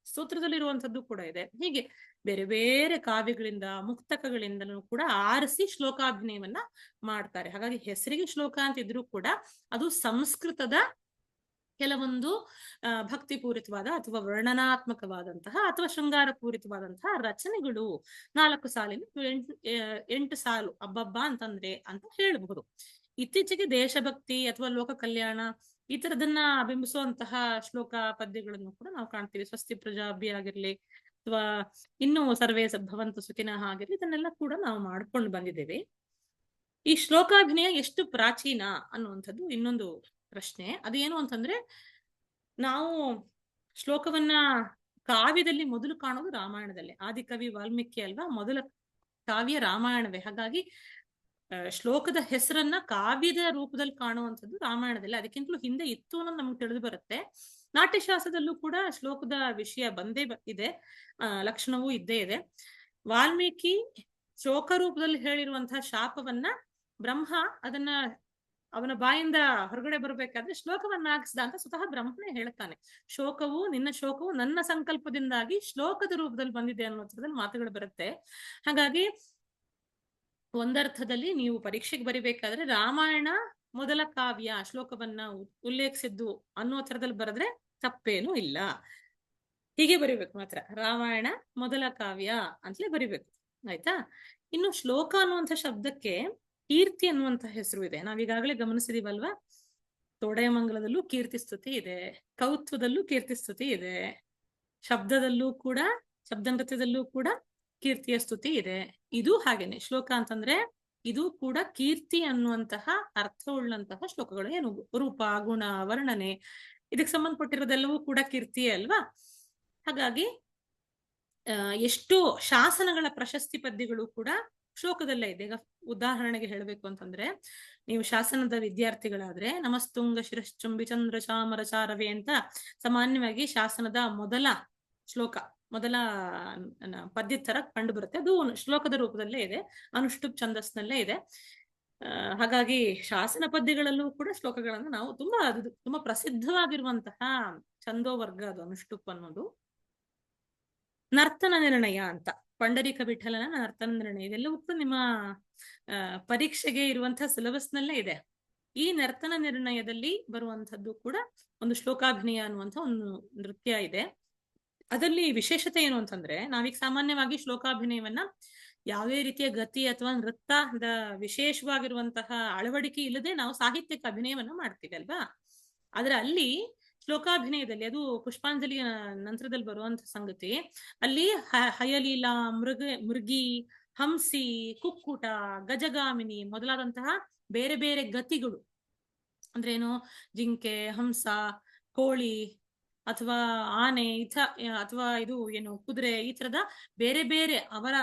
ಸ್ತೋತ್ರದಲ್ಲಿರುವಂತದ್ದು ಕೂಡ ಇದೆ. ಹೀಗೆ ಬೇರೆ ಬೇರೆ ಕಾವ್ಯಗಳಿಂದ, ಮುಕ್ತಕಗಳಿಂದಲೂ ಕೂಡ ಆರಿಸಿ ಶ್ಲೋಕಾಭಿನಯವನ್ನ ಮಾಡ್ತಾರೆ. ಹಾಗಾಗಿ ಹೆಸರಿಗೆ ಶ್ಲೋಕ ಅಂತ ಇದ್ರೂ ಕೂಡ ಅದು ಸಂಸ್ಕೃತದ ಕೆಲವೊಂದು ಭಕ್ತಿ ಪೂರಿತವಾದ ಅಥವಾ ವರ್ಣನಾತ್ಮಕವಾದಂತಹ ಅಥವಾ ಶೃಂಗಾರ ಪೂರಿತವಾದಂತಹ ರಚನೆಗಳು 4 ಸಾಲಿನ 8 ಸಾಲು ಅಬ್ಬಬ್ಬ ಅಂತಂದ್ರೆ ಅಂತ ಹೇಳಬಹುದು. ಇತ್ತೀಚೆಗೆ ದೇಶಭಕ್ತಿ ಅಥವಾ ಲೋಕ ಕಲ್ಯಾಣ ಈ ತರದನ್ನ ಬಿಂಬಿಸುವಂತಹ ಶ್ಲೋಕ ಪದ್ಯಗಳನ್ನು ಕೂಡ ನಾವು ಕಾಣ್ತೀವಿ. ಸ್ವಸ್ತಿ ಪ್ರಜಾಭ್ಯ ಆಗಿರ್ಲಿ ಅಥವಾ ಇನ್ನು ಸರ್ವೇ ಭವಂತು ಸುಖಿನಃ ಆಗಿರ್ಲಿ, ಇದನ್ನೆಲ್ಲ ಕೂಡ ನಾವು ಮಾಡ್ಕೊಂಡು ಬಂದಿದ್ದೇವೆ. ಈ ಶ್ಲೋಕಾಭಿನಯ ಎಷ್ಟು ಪ್ರಾಚೀನ ಅನ್ನುವಂಥದ್ದು ಇನ್ನೊಂದು ಪ್ರಶ್ನೆ. ಅದೇನು ಅಂತಂದ್ರೆ, ನಾವು ಶ್ಲೋಕವನ್ನ ಕಾವ್ಯದಲ್ಲಿ ಮೊದಲು ಕಾಣೋದು ರಾಮಾಯಣದಲ್ಲಿ. ಆದಿಕವಿ ವಾಲ್ಮೀಕಿ ಅಲ್ವಾ, ಮೊದಲ ಕಾವ್ಯ ರಾಮಾಯಣವೇ. ಹಾಗಾಗಿ ಶ್ಲೋಕದ ಹೆಸರನ್ನ ಕಾವ್ಯದ ರೂಪದಲ್ಲಿ ಕಾಣುವಂಥದ್ದು ರಾಮಾಯಣದಲ್ಲಿ. ಅದಕ್ಕಿಂತಲೂ ಹಿಂದೆ ಇತ್ತು ಅನ್ನೋದು ನಮ್ಗೆ ತಿಳಿದು ಬರುತ್ತೆ. ನಾಟ್ಯಶಾಸ್ತ್ರದಲ್ಲೂ ಕೂಡ ಶ್ಲೋಕದ ವಿಷಯ ಬಂದೇ ಇದೆ, ಲಕ್ಷಣವೂ ಇದ್ದೇ ಇದೆ. ವಾಲ್ಮೀಕಿ ಶ್ಲೋಕ ರೂಪದಲ್ಲಿ ಹೇಳಿರುವಂತಹ ಶಾಪವನ್ನ ಬ್ರಹ್ಮ ಅದನ್ನ ಅವನ ಬಾಯಿಂದ ಹೊರಗಡೆ ಬರ್ಬೇಕಾದ್ರೆ ಶ್ಲೋಕವನ್ನ ಹಾಕಿಸ್ದ ಅಂತ ಸ್ವತಃ ಬ್ರಹ್ಮನೇ ಹೇಳ್ತಾನೆ. ನಿನ್ನ ಶೋಕವು ನನ್ನ ಸಂಕಲ್ಪದಿಂದಾಗಿ ಶ್ಲೋಕದ ರೂಪದಲ್ಲಿ ಬಂದಿದೆ ಅನ್ನೋದ್ರಲ್ಲಿ ಮಾತುಗಳು ಬರುತ್ತೆ. ಹಾಗಾಗಿ ಒಂದರ್ಥದಲ್ಲಿ ನೀವು ಪರೀಕ್ಷೆಗೆ ಬರಿಬೇಕಾದ್ರೆ ರಾಮಾಯಣ ಮೊದಲ ಕಾವ್ಯ ಶ್ಲೋಕವನ್ನ ಉಲ್ಲೇಖಿಸಿದ್ದು ಅನ್ನೋ ಥರದಲ್ಲಿ ಬರೆದ್ರೆ ತಪ್ಪೇನೂ ಇಲ್ಲ. ಹೀಗೆ ಬರಿಬೇಕು ಮಾತ್ರ, ರಾಮಾಯಣ ಮೊದಲ ಕಾವ್ಯ ಅಂತಲೇ ಬರಿಬೇಕು. ಆಯ್ತಾ? ಇನ್ನು ಶ್ಲೋಕ ಅನ್ನುವಂಥ ಶಬ್ದಕ್ಕೆ ಕೀರ್ತಿ ಅನ್ನುವಂಥ ಹೆಸರು ಇದೆ. ನಾವೀಗಾಗಲೇ ಗಮನಿಸಿದೀವಲ್ವಾ, ತೋಡೆಯಮಂಗಲದಲ್ಲೂ ಕೀರ್ತಿಸ್ತುತಿ ಇದೆ, ಕೌತ್ವದಲ್ಲೂ ಕೀರ್ತಿಸ್ತುತಿ ಇದೆ, ಶಬ್ದದಲ್ಲೂ ಕೂಡ, ಶಬ್ದನೃತ್ಯದಲ್ಲೂ ಕೂಡ ಕೀರ್ತಿಯ ಸ್ತುತಿ ಇದೆ. ಇದು ಹಾಗೇನೆ ಶ್ಲೋಕ ಅಂತಂದ್ರೆ ಇದು ಕೂಡ ಕೀರ್ತಿ ಅನ್ನುವಂತಹ ಅರ್ಥವುಳ್ಳಂತಹ ಶ್ಲೋಕಗಳು. ಏನು ರೂಪ, ಗುಣ, ವರ್ಣನೆ ಇದಕ್ಕೆ ಸಂಬಂಧಪಟ್ಟಿರೋದೆಲ್ಲವೂ ಕೂಡ ಕೀರ್ತಿಯೇ ಅಲ್ವಾ. ಹಾಗಾಗಿ ಎಷ್ಟು ಶಾಸನಗಳ ಪ್ರಶಸ್ತಿ ಪದ್ಯಗಳು ಕೂಡ ಶ್ಲೋಕದಲ್ಲೇ ಇದೆ. ಈಗ ಉದಾಹರಣೆಗೆ ಹೇಳಬೇಕು ಅಂತಂದ್ರೆ, ನೀವು ಶಾಸನದ ವಿದ್ಯಾರ್ಥಿಗಳಾದ್ರೆ ನಮಸ್ತುಂಗ ಶಿರಶ್ಚುಂಬಿ ಚಂದ್ರ ಚಾಮರ ಚಾರವೇ ಅಂತ ಸಾಮಾನ್ಯವಾಗಿ ಶಾಸನದ ಮೊದಲ ಶ್ಲೋಕ, ಮೊದಲ ಪದ್ಯದ ತರ ಕಂಡು ಬರುತ್ತೆ. ಅದು ಶ್ಲೋಕದ ರೂಪದಲ್ಲೇ ಇದೆ, ಅನುಷ್ಠುಪ್ ಛಂದಸ್ನಲ್ಲೇ ಇದೆ. ಹಾಗಾಗಿ ಶಾಸನ ಪದ್ಯಗಳಲ್ಲೂ ಕೂಡ ಶ್ಲೋಕಗಳನ್ನು ನಾವು ತುಂಬಾ ಪ್ರಸಿದ್ಧವಾಗಿರುವಂತಹ ಛಂದೋವರ್ಗ ಅದು ಅನುಷ್ಠುಪ್ ಅನ್ನೋದು. ನರ್ತನ ನಿರ್ಣಯ ಅಂತ, ಪಂಡರೀಕ ವಿಠಲನ ನರ್ತನ ನಿರ್ಣಯ, ಇದೆಲ್ಲವೂ ಕೂಡ ನಿಮ್ಮ ಪರೀಕ್ಷೆಗೆ ಇರುವಂತಹ ಸಿಲೆಬಸ್ ನಲ್ಲೇ ಇದೆ. ಈ ನರ್ತನ ನಿರ್ಣಯದಲ್ಲಿ ಬರುವಂತದ್ದು ಕೂಡ ಒಂದು ಶ್ಲೋಕಾಭಿನಯ ಅನ್ನುವಂಥ ಒಂದು ನೃತ್ಯ ಇದೆ. ಅದರಲ್ಲಿ ವಿಶೇಷತೆ ಏನು ಅಂತಂದ್ರೆ, ನಾವೀಗ ಸಾಮಾನ್ಯವಾಗಿ ಶ್ಲೋಕಾಭಿನಯವನ್ನ ಯಾವುದೇ ರೀತಿಯ ಗತಿ ಅಥವಾ ನೃತ್ಯದ ವಿಶೇಷವಾಗಿರುವಂತಹ ಅಳವಡಿಕೆ ಇಲ್ಲದೆ ನಾವು ಸಾಹಿತ್ಯಕ ಅಭಿನಯವನ್ನ ಮಾಡ್ತೀವಿ ಅಲ್ವಾ. ಆದ್ರೆ ಅಲ್ಲಿ ಶ್ಲೋಕಾಭಿನಯದಲ್ಲಿ, ಅದು ಪುಷ್ಪಾಂಜಲಿಯ ನಂತರದಲ್ಲಿ ಬರುವಂತ ಸಂಗತಿ, ಅಲ್ಲಿ ಹಯಲೀಲಾ, ಮೃಗಿ, ಹಂಸಿ, ಕುಕ್ಕುಟ, ಗಜಗಾಮಿನಿ ಮೊದಲಾದಂತಹ ಬೇರೆ ಬೇರೆ ಗತಿಗಳು, ಅಂದ್ರೇನು, ಜಿಂಕೆ, ಹಂಸ, ಕೋಳಿ ಅಥವಾ ಆನೆ, ಅಥವಾ ಇದು ಏನು ಕುದುರೆ, ಈ ತರದ ಬೇರೆ ಬೇರೆ ಅವರ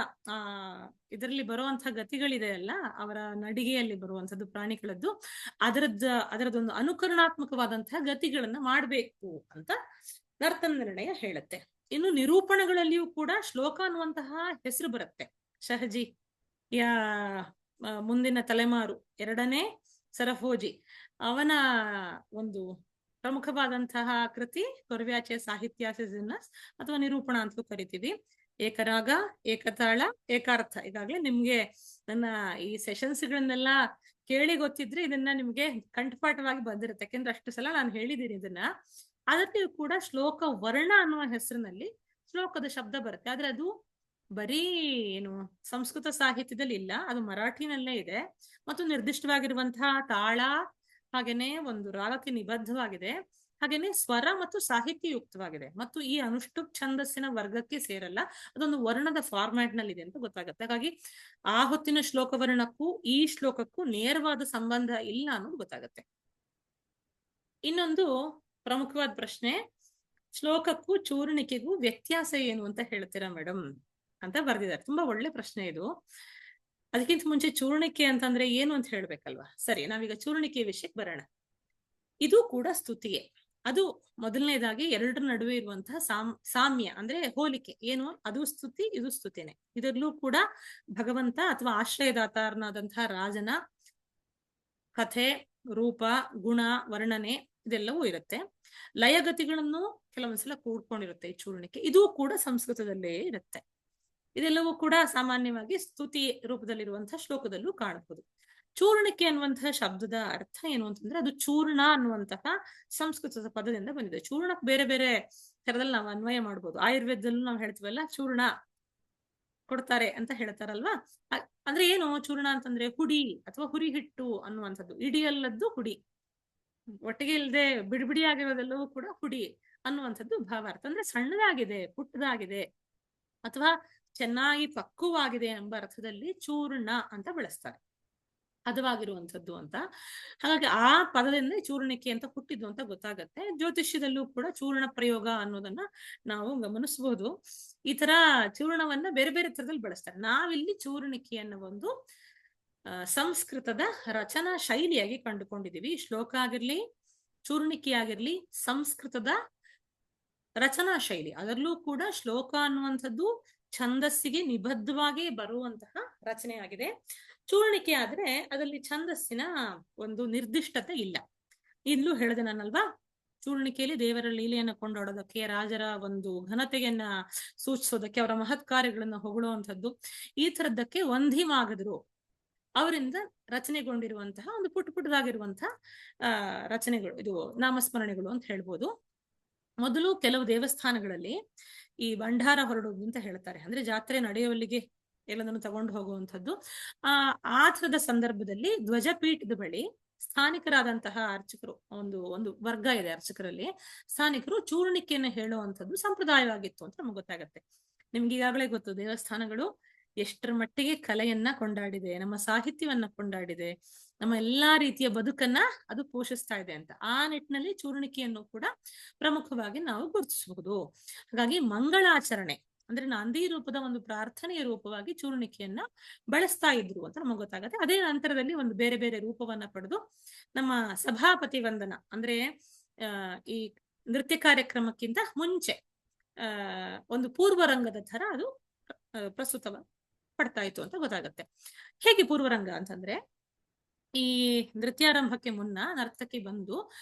ಇದರಲ್ಲಿ ಬರುವಂತಹ ಗತಿಗಳಿದೆ ಅಲ್ಲ, ಅವರ ನಡಿಗೆಯಲ್ಲಿ ಬರುವಂತದ್ದು ಪ್ರಾಣಿಗಳದ್ದು, ಅದರದೊಂದು ಅನುಕರಣಾತ್ಮಕವಾದಂತಹ ಗತಿಗಳನ್ನ ಮಾಡಬೇಕು ಅಂತ ನರ್ತನ ನಿರ್ಣಯ ಹೇಳುತ್ತೆ. ಇನ್ನು ನಿರೂಪಣೆಗಳಲ್ಲಿಯೂ ಕೂಡ ಶ್ಲೋಕ ಅನ್ನುವಂತಹ ಹೆಸರು ಬರುತ್ತೆ. ಶಹಜಿ ಮುಂದಿನ ತಲೆಮಾರು, 2ನೇ ಸರಫೋಜಿ, ಅವನ ಒಂದು ಪ್ರಮುಖವಾದಂತಹ ಕೃತಿ ಕೊರವ್ಯಾಚೆ ಸಾಹಿತ್ಯಾಸೆ ಜಿನ್ನಸ್ ಅಥವಾ ನಿರೂಪಣ ಅಂತಲೂ ಕರಿತೀವಿ. ಏಕರಾಗ, ಏಕತಾಳ, ಏಕಾರ್ಥ. ಈಗಾಗಲೇ ನಿಮ್ಗೆ ನನ್ನ ಈ ಸೆಷನ್ಸ್ಗಳನ್ನೆಲ್ಲ ಕೇಳಿ ಗೊತ್ತಿದ್ರೆ ಇದನ್ನ ನಿಮ್ಗೆ ಕಂಠಪಾಠವಾಗಿ ಬಂದಿರುತ್ತೆ, ಯಾಕೆಂದ್ರೆ ಅಷ್ಟು ಸಲ ನಾನು ಹೇಳಿದ್ದೀನಿ ಇದನ್ನ. ಅದಕ್ಕೆ ಕೂಡ ಶ್ಲೋಕ ವರ್ಣ ಅನ್ನುವ ಹೆಸರಿನಲ್ಲಿ ಶ್ಲೋಕದ ಶಬ್ದ ಬರುತ್ತೆ. ಆದ್ರೆ ಅದು ಬರೀ ಏನು ಸಂಸ್ಕೃತ ಸಾಹಿತ್ಯದಲ್ಲಿ ಇಲ್ಲ, ಅದು ಮರಾಠಿನಲ್ಲೇ ಇದೆ. ಮತ್ತು ನಿರ್ದಿಷ್ಟವಾಗಿರುವಂತಹ ತಾಳ, ಹಾಗೇನೆ ಒಂದು ರಾಗಕ್ಕೆ ನಿಬದ್ಧವಾಗಿದೆ, ಹಾಗೇನೆ ಸ್ವರ ಮತ್ತು ಸಾಹಿತ್ಯಯುಕ್ತವಾಗಿದೆ. ಮತ್ತು ಈ ಅನುಷ್ಠುಪ್ ಛಂದಸ್ಸಿನ ವರ್ಗಕ್ಕೆ ಸೇರಲ್ಲ, ಅದೊಂದು ವರ್ಣದ ಫಾರ್ಮ್ಯಾಟ್ ನಲ್ಲಿ ಇದೆ ಅಂತ ಗೊತ್ತಾಗುತ್ತೆ. ಹಾಗಾಗಿ ಆ ಹೊತ್ತಿನ ಶ್ಲೋಕವರ್ಣಕ್ಕೂ ಈ ಶ್ಲೋಕಕ್ಕೂ ನೇರವಾದ ಸಂಬಂಧ ಇಲ್ಲ ಅನ್ನೋದು ಗೊತ್ತಾಗುತ್ತೆ. ಇನ್ನೊಂದು ಪ್ರಮುಖವಾದ ಪ್ರಶ್ನೆ, ಶ್ಲೋಕಕ್ಕೂ ಚೂರ್ಣಿಕೆಗೂ ವ್ಯತ್ಯಾಸ ಏನು ಅಂತ ಹೇಳ್ತೀರಾ ಮೇಡಮ್ ಅಂತ ಬರ್ದಿದ್ದಾರೆ. ತುಂಬಾ ಒಳ್ಳೆ ಪ್ರಶ್ನೆ ಇದು. ಅದಕ್ಕಿಂತ ಮುಂಚೆ ಚೂರ್ಣಿಕೆ ಅಂತಂದ್ರೆ ಏನು ಅಂತ ಹೇಳ್ಬೇಕಲ್ವಾ. ಸರಿ, ನಾವೀಗ ಚೂರ್ಣಿಕೆ ವಿಷಯಕ್ಕೆ ಬರೋಣ. ಇದು ಕೂಡ ಸ್ತುತಿಯೇ. ಅದು ಮೊದಲನೇದಾಗಿ ಎರಡರ ನಡುವೆ ಇರುವಂತಹ ಸಾಮ್ಯ ಅಂದ್ರೆ ಹೋಲಿಕೆ ಏನು, ಅದು ಸ್ತುತಿ, ಇದು ಸ್ತುತಿನೇ. ಇದರಲ್ಲೂ ಕೂಡ ಭಗವಂತ ಅಥವಾ ಆಶ್ರಯದಾತಾರನಾದಂತಹ ರಾಜನ ಕಥೆ, ರೂಪ, ಗುಣ, ವರ್ಣನೆ ಇದೆಲ್ಲವೂ ಇರುತ್ತೆ. ಲಯಗತಿಗಳನ್ನು ಕೆಲವೊಂದ್ಸಲ ಕೂಡ್ಕೊಂಡಿರುತ್ತೆ ಈ ಚೂರ್ಣಿಕೆ. ಇದು ಕೂಡ ಸಂಸ್ಕೃತದಲ್ಲೇ ಇರುತ್ತೆ. ಇದೆಲ್ಲವೂ ಕೂಡ ಸಾಮಾನ್ಯವಾಗಿ ಸ್ತುತಿ ರೂಪದಲ್ಲಿರುವಂತಹ ಶ್ಲೋಕದಲ್ಲೂ ಕಾಣಬಹುದು. ಚೂರ್ಣಿಕೆ ಅನ್ನುವಂತಹ ಶಬ್ದದ ಅರ್ಥ ಏನು ಅಂತಂದ್ರೆ, ಅದು ಚೂರ್ಣ ಅನ್ನುವಂತಹ ಸಂಸ್ಕೃತದ ಪದದಿಂದ ಬಂದಿದೆ. ಚೂರ್ಣಕ್ಕೆ ಬೇರೆ ಬೇರೆ ತರದಲ್ಲಿ ನಾವು ಅನ್ವಯ ಮಾಡ್ಬೋದು. ಆಯುರ್ವೇದದಲ್ಲೂ ನಾವು ಹೇಳ್ತೀವಲ್ಲ, ಚೂರ್ಣ ಕೊಡ್ತಾರೆ ಅಂತ ಹೇಳ್ತಾರಲ್ವಾ. ಅಂದ್ರೆ ಏನು ಚೂರ್ಣ ಅಂತಂದ್ರೆ, ಹುಡಿ ಅಥವಾ ಹುರಿ ಹಿಟ್ಟು ಅನ್ನುವಂಥದ್ದು. ಇಡಿಯಲ್ಲದ್ದು ಹುಡಿ, ಒಟ್ಟಿಗೆ ಇಲ್ಲದೆ ಬಿಡಿ ಆಗಿರೋದೆಲ್ಲವೂ ಕೂಡ ಹುಡಿ ಅನ್ನುವಂಥದ್ದು ಭಾವಾರ್ಥ. ಅಂದ್ರೆ ಸಣ್ಣದಾಗಿದೆ, ಪುಟ್ಟದಾಗಿದೆ, ಅಥವಾ ಚೆನ್ನಾಗಿ ಪಕ್ವವಾಗಿದೆ ಎಂಬ ಅರ್ಥದಲ್ಲಿ ಚೂರ್ಣ ಅಂತ ಬಳಸ್ತಾರೆ. ಹದವಾಗಿರುವಂಥದ್ದು ಅಂತ. ಹಾಗಾಗಿ ಆ ಪದದಿಂದ ಚೂರ್ಣಿಕೆ ಅಂತ ಹುಟ್ಟಿದ್ದು ಅಂತ ಗೊತ್ತಾಗತ್ತೆ. ಜ್ಯೋತಿಷ್ಯದಲ್ಲೂ ಕೂಡ ಚೂರ್ಣ ಪ್ರಯೋಗ ಅನ್ನೋದನ್ನ ನಾವು ಗಮನಿಸಬಹುದು. ಈ ತರ ಚೂರ್ಣವನ್ನ ಬೇರೆ ಬೇರೆ ತರದಲ್ಲಿ ಬಳಸ್ತಾರೆ. ನಾವಿಲ್ಲಿ ಚೂರ್ಣಿಕೆಯನ್ನ ಒಂದು ಸಂಸ್ಕೃತದ ರಚನಾ ಶೈಲಿಯಾಗಿ ಕಂಡುಕೊಂಡಿದೀವಿ. ಶ್ಲೋಕ ಆಗಿರ್ಲಿ, ಚೂರ್ಣಿಕೆ ಆಗಿರ್ಲಿ, ಸಂಸ್ಕೃತದ ರಚನಾ ಶೈಲಿ. ಅದರಲ್ಲೂ ಕೂಡ ಶ್ಲೋಕ ಅನ್ನುವಂಥದ್ದು ಛಂದಸ್ಸಿಗೆ ನಿಬದ್ಧವಾಗಿ ಬರುವಂತಹ ರಚನೆ ಆಗಿದೆ. ಚೂರ್ಣಿಕೆ ಆದ್ರೆ ಅದರಲ್ಲಿ ಛಂದಸ್ಸಿನ ಒಂದು ನಿರ್ದಿಷ್ಟತೆ ಇಲ್ಲ. ಇಲ್ಲೂ ಹೇಳಿದೆ ನಾನಲ್ವಾ, ಚೂರ್ಣಿಕೆಯಲ್ಲಿ ದೇವರ ಲೀಲೆಯನ್ನು ಕೊಂಡಾಡೋದಕ್ಕೆ, ರಾಜರ ಒಂದು ಘನತೆಯನ್ನ ಸೂಚಿಸೋದಕ್ಕೆ, ಅವರ ಮಹತ್ ಕಾರ್ಯಗಳನ್ನ ಹೊಗಳುವಂಥದ್ದು, ಈ ತರದ್ದಕ್ಕೆ ವಂಧಿಮಾಗದರು ಅವರಿಂದ ರಚನೆಗೊಂಡಿರುವಂತಹ ಒಂದು ಪುಟ್ಟದಾಗಿರುವಂತಹ ರಚನೆಗಳು, ಇದು ನಾಮಸ್ಮರಣೆಗಳು ಅಂತ ಹೇಳ್ಬೋದು. ಮೊದಲು ಕೆಲವು ದೇವಸ್ಥಾನಗಳಲ್ಲಿ ಈ ಭಂಡಾರ ಹೊರಡುವುದು ಅಂತ ಹೇಳ್ತಾರೆ. ಅಂದ್ರೆ ಜಾತ್ರೆ ನಡೆಯುವಲ್ಲಿಗೆ ಎಲ್ಲದನ್ನು ತಗೊಂಡು ಹೋಗುವಂಥದ್ದು. ಆ ಥರದ ಸಂದರ್ಭದಲ್ಲಿ ಧ್ವಜಪೀಠದ ಬಳಿ ಸ್ಥಾನಿಕರಾದಂತಹ ಅರ್ಚಕರು, ಒಂದು ವರ್ಗ ಇದೆ ಅರ್ಚಕರಲ್ಲಿ, ಸ್ಥಾನಿಕರು ಚೂರ್ಣಿಕೆಯನ್ನು ಹೇಳುವಂಥದ್ದು ಸಂಪ್ರದಾಯವಾಗಿತ್ತು ಅಂತ ನಮ್ಗೆ ಗೊತ್ತಾಗತ್ತೆ. ನಿಮ್ಗೆ ಈಗಾಗಲೇ ಗೊತ್ತು, ದೇವಸ್ಥಾನಗಳು ಎಷ್ಟರ ಮಟ್ಟಿಗೆ ಕಲೆಯನ್ನ ಕೊಂಡಾಡಿದೆ, ನಮ್ಮ ಸಾಹಿತ್ಯವನ್ನ ಕೊಂಡಾಡಿದೆ, ನಮ್ಮ ಎಲ್ಲಾ ರೀತಿಯ ಬದುಕನ್ನ ಅದು ಪೋಷಿಸ್ತಾ ಇದೆ ಅಂತ. ಆ ನಿಟ್ಟಿನಲ್ಲಿ ಚೂರ್ಣಿಕೆಯನ್ನು ಕೂಡ ಪ್ರಮುಖವಾಗಿ ನಾವು ಗುರುತಿಸಬಹುದು. ಹಾಗಾಗಿ ಮಂಗಳಾಚರಣೆ ಅಂದ್ರೆ ನಾಂದಿ ರೂಪದ ಒಂದು ಪ್ರಾರ್ಥನೆಯ ರೂಪವಾಗಿ ಚೂರ್ಣಿಕೆಯನ್ನ ಬಳಸ್ತಾ ಇದ್ರು ಅಂತ ನಮಗೆ ಗೊತ್ತಾಗತ್ತೆ. ಅದೇ ನಂತರದಲ್ಲಿ ಒಂದು ಬೇರೆ ಬೇರೆ ರೂಪವನ್ನ ಪಡೆದು ನಮ್ಮ ಸಭಾಪತಿ ವಂದನ ಅಂದ್ರೆ ಈ ನೃತ್ಯ ಕಾರ್ಯಕ್ರಮಕ್ಕಿಂತ ಮುಂಚೆ ಒಂದು ಪೂರ್ವರಂಗದ ತರ ಅದು ಪ್ರಸ್ತುತ ಪಡ್ತಾ ಇತ್ತು ಅಂತ ಗೊತ್ತಾಗತ್ತೆ. ಹೇಗೆ ಪೂರ್ವರಂಗ ಅಂತಂದ್ರೆ, ಈ ನೃತ್ಯಾರಂಭಕ್ಕೆ ಮುನ್ನ ನರ್ತಕಿ ಬಂದು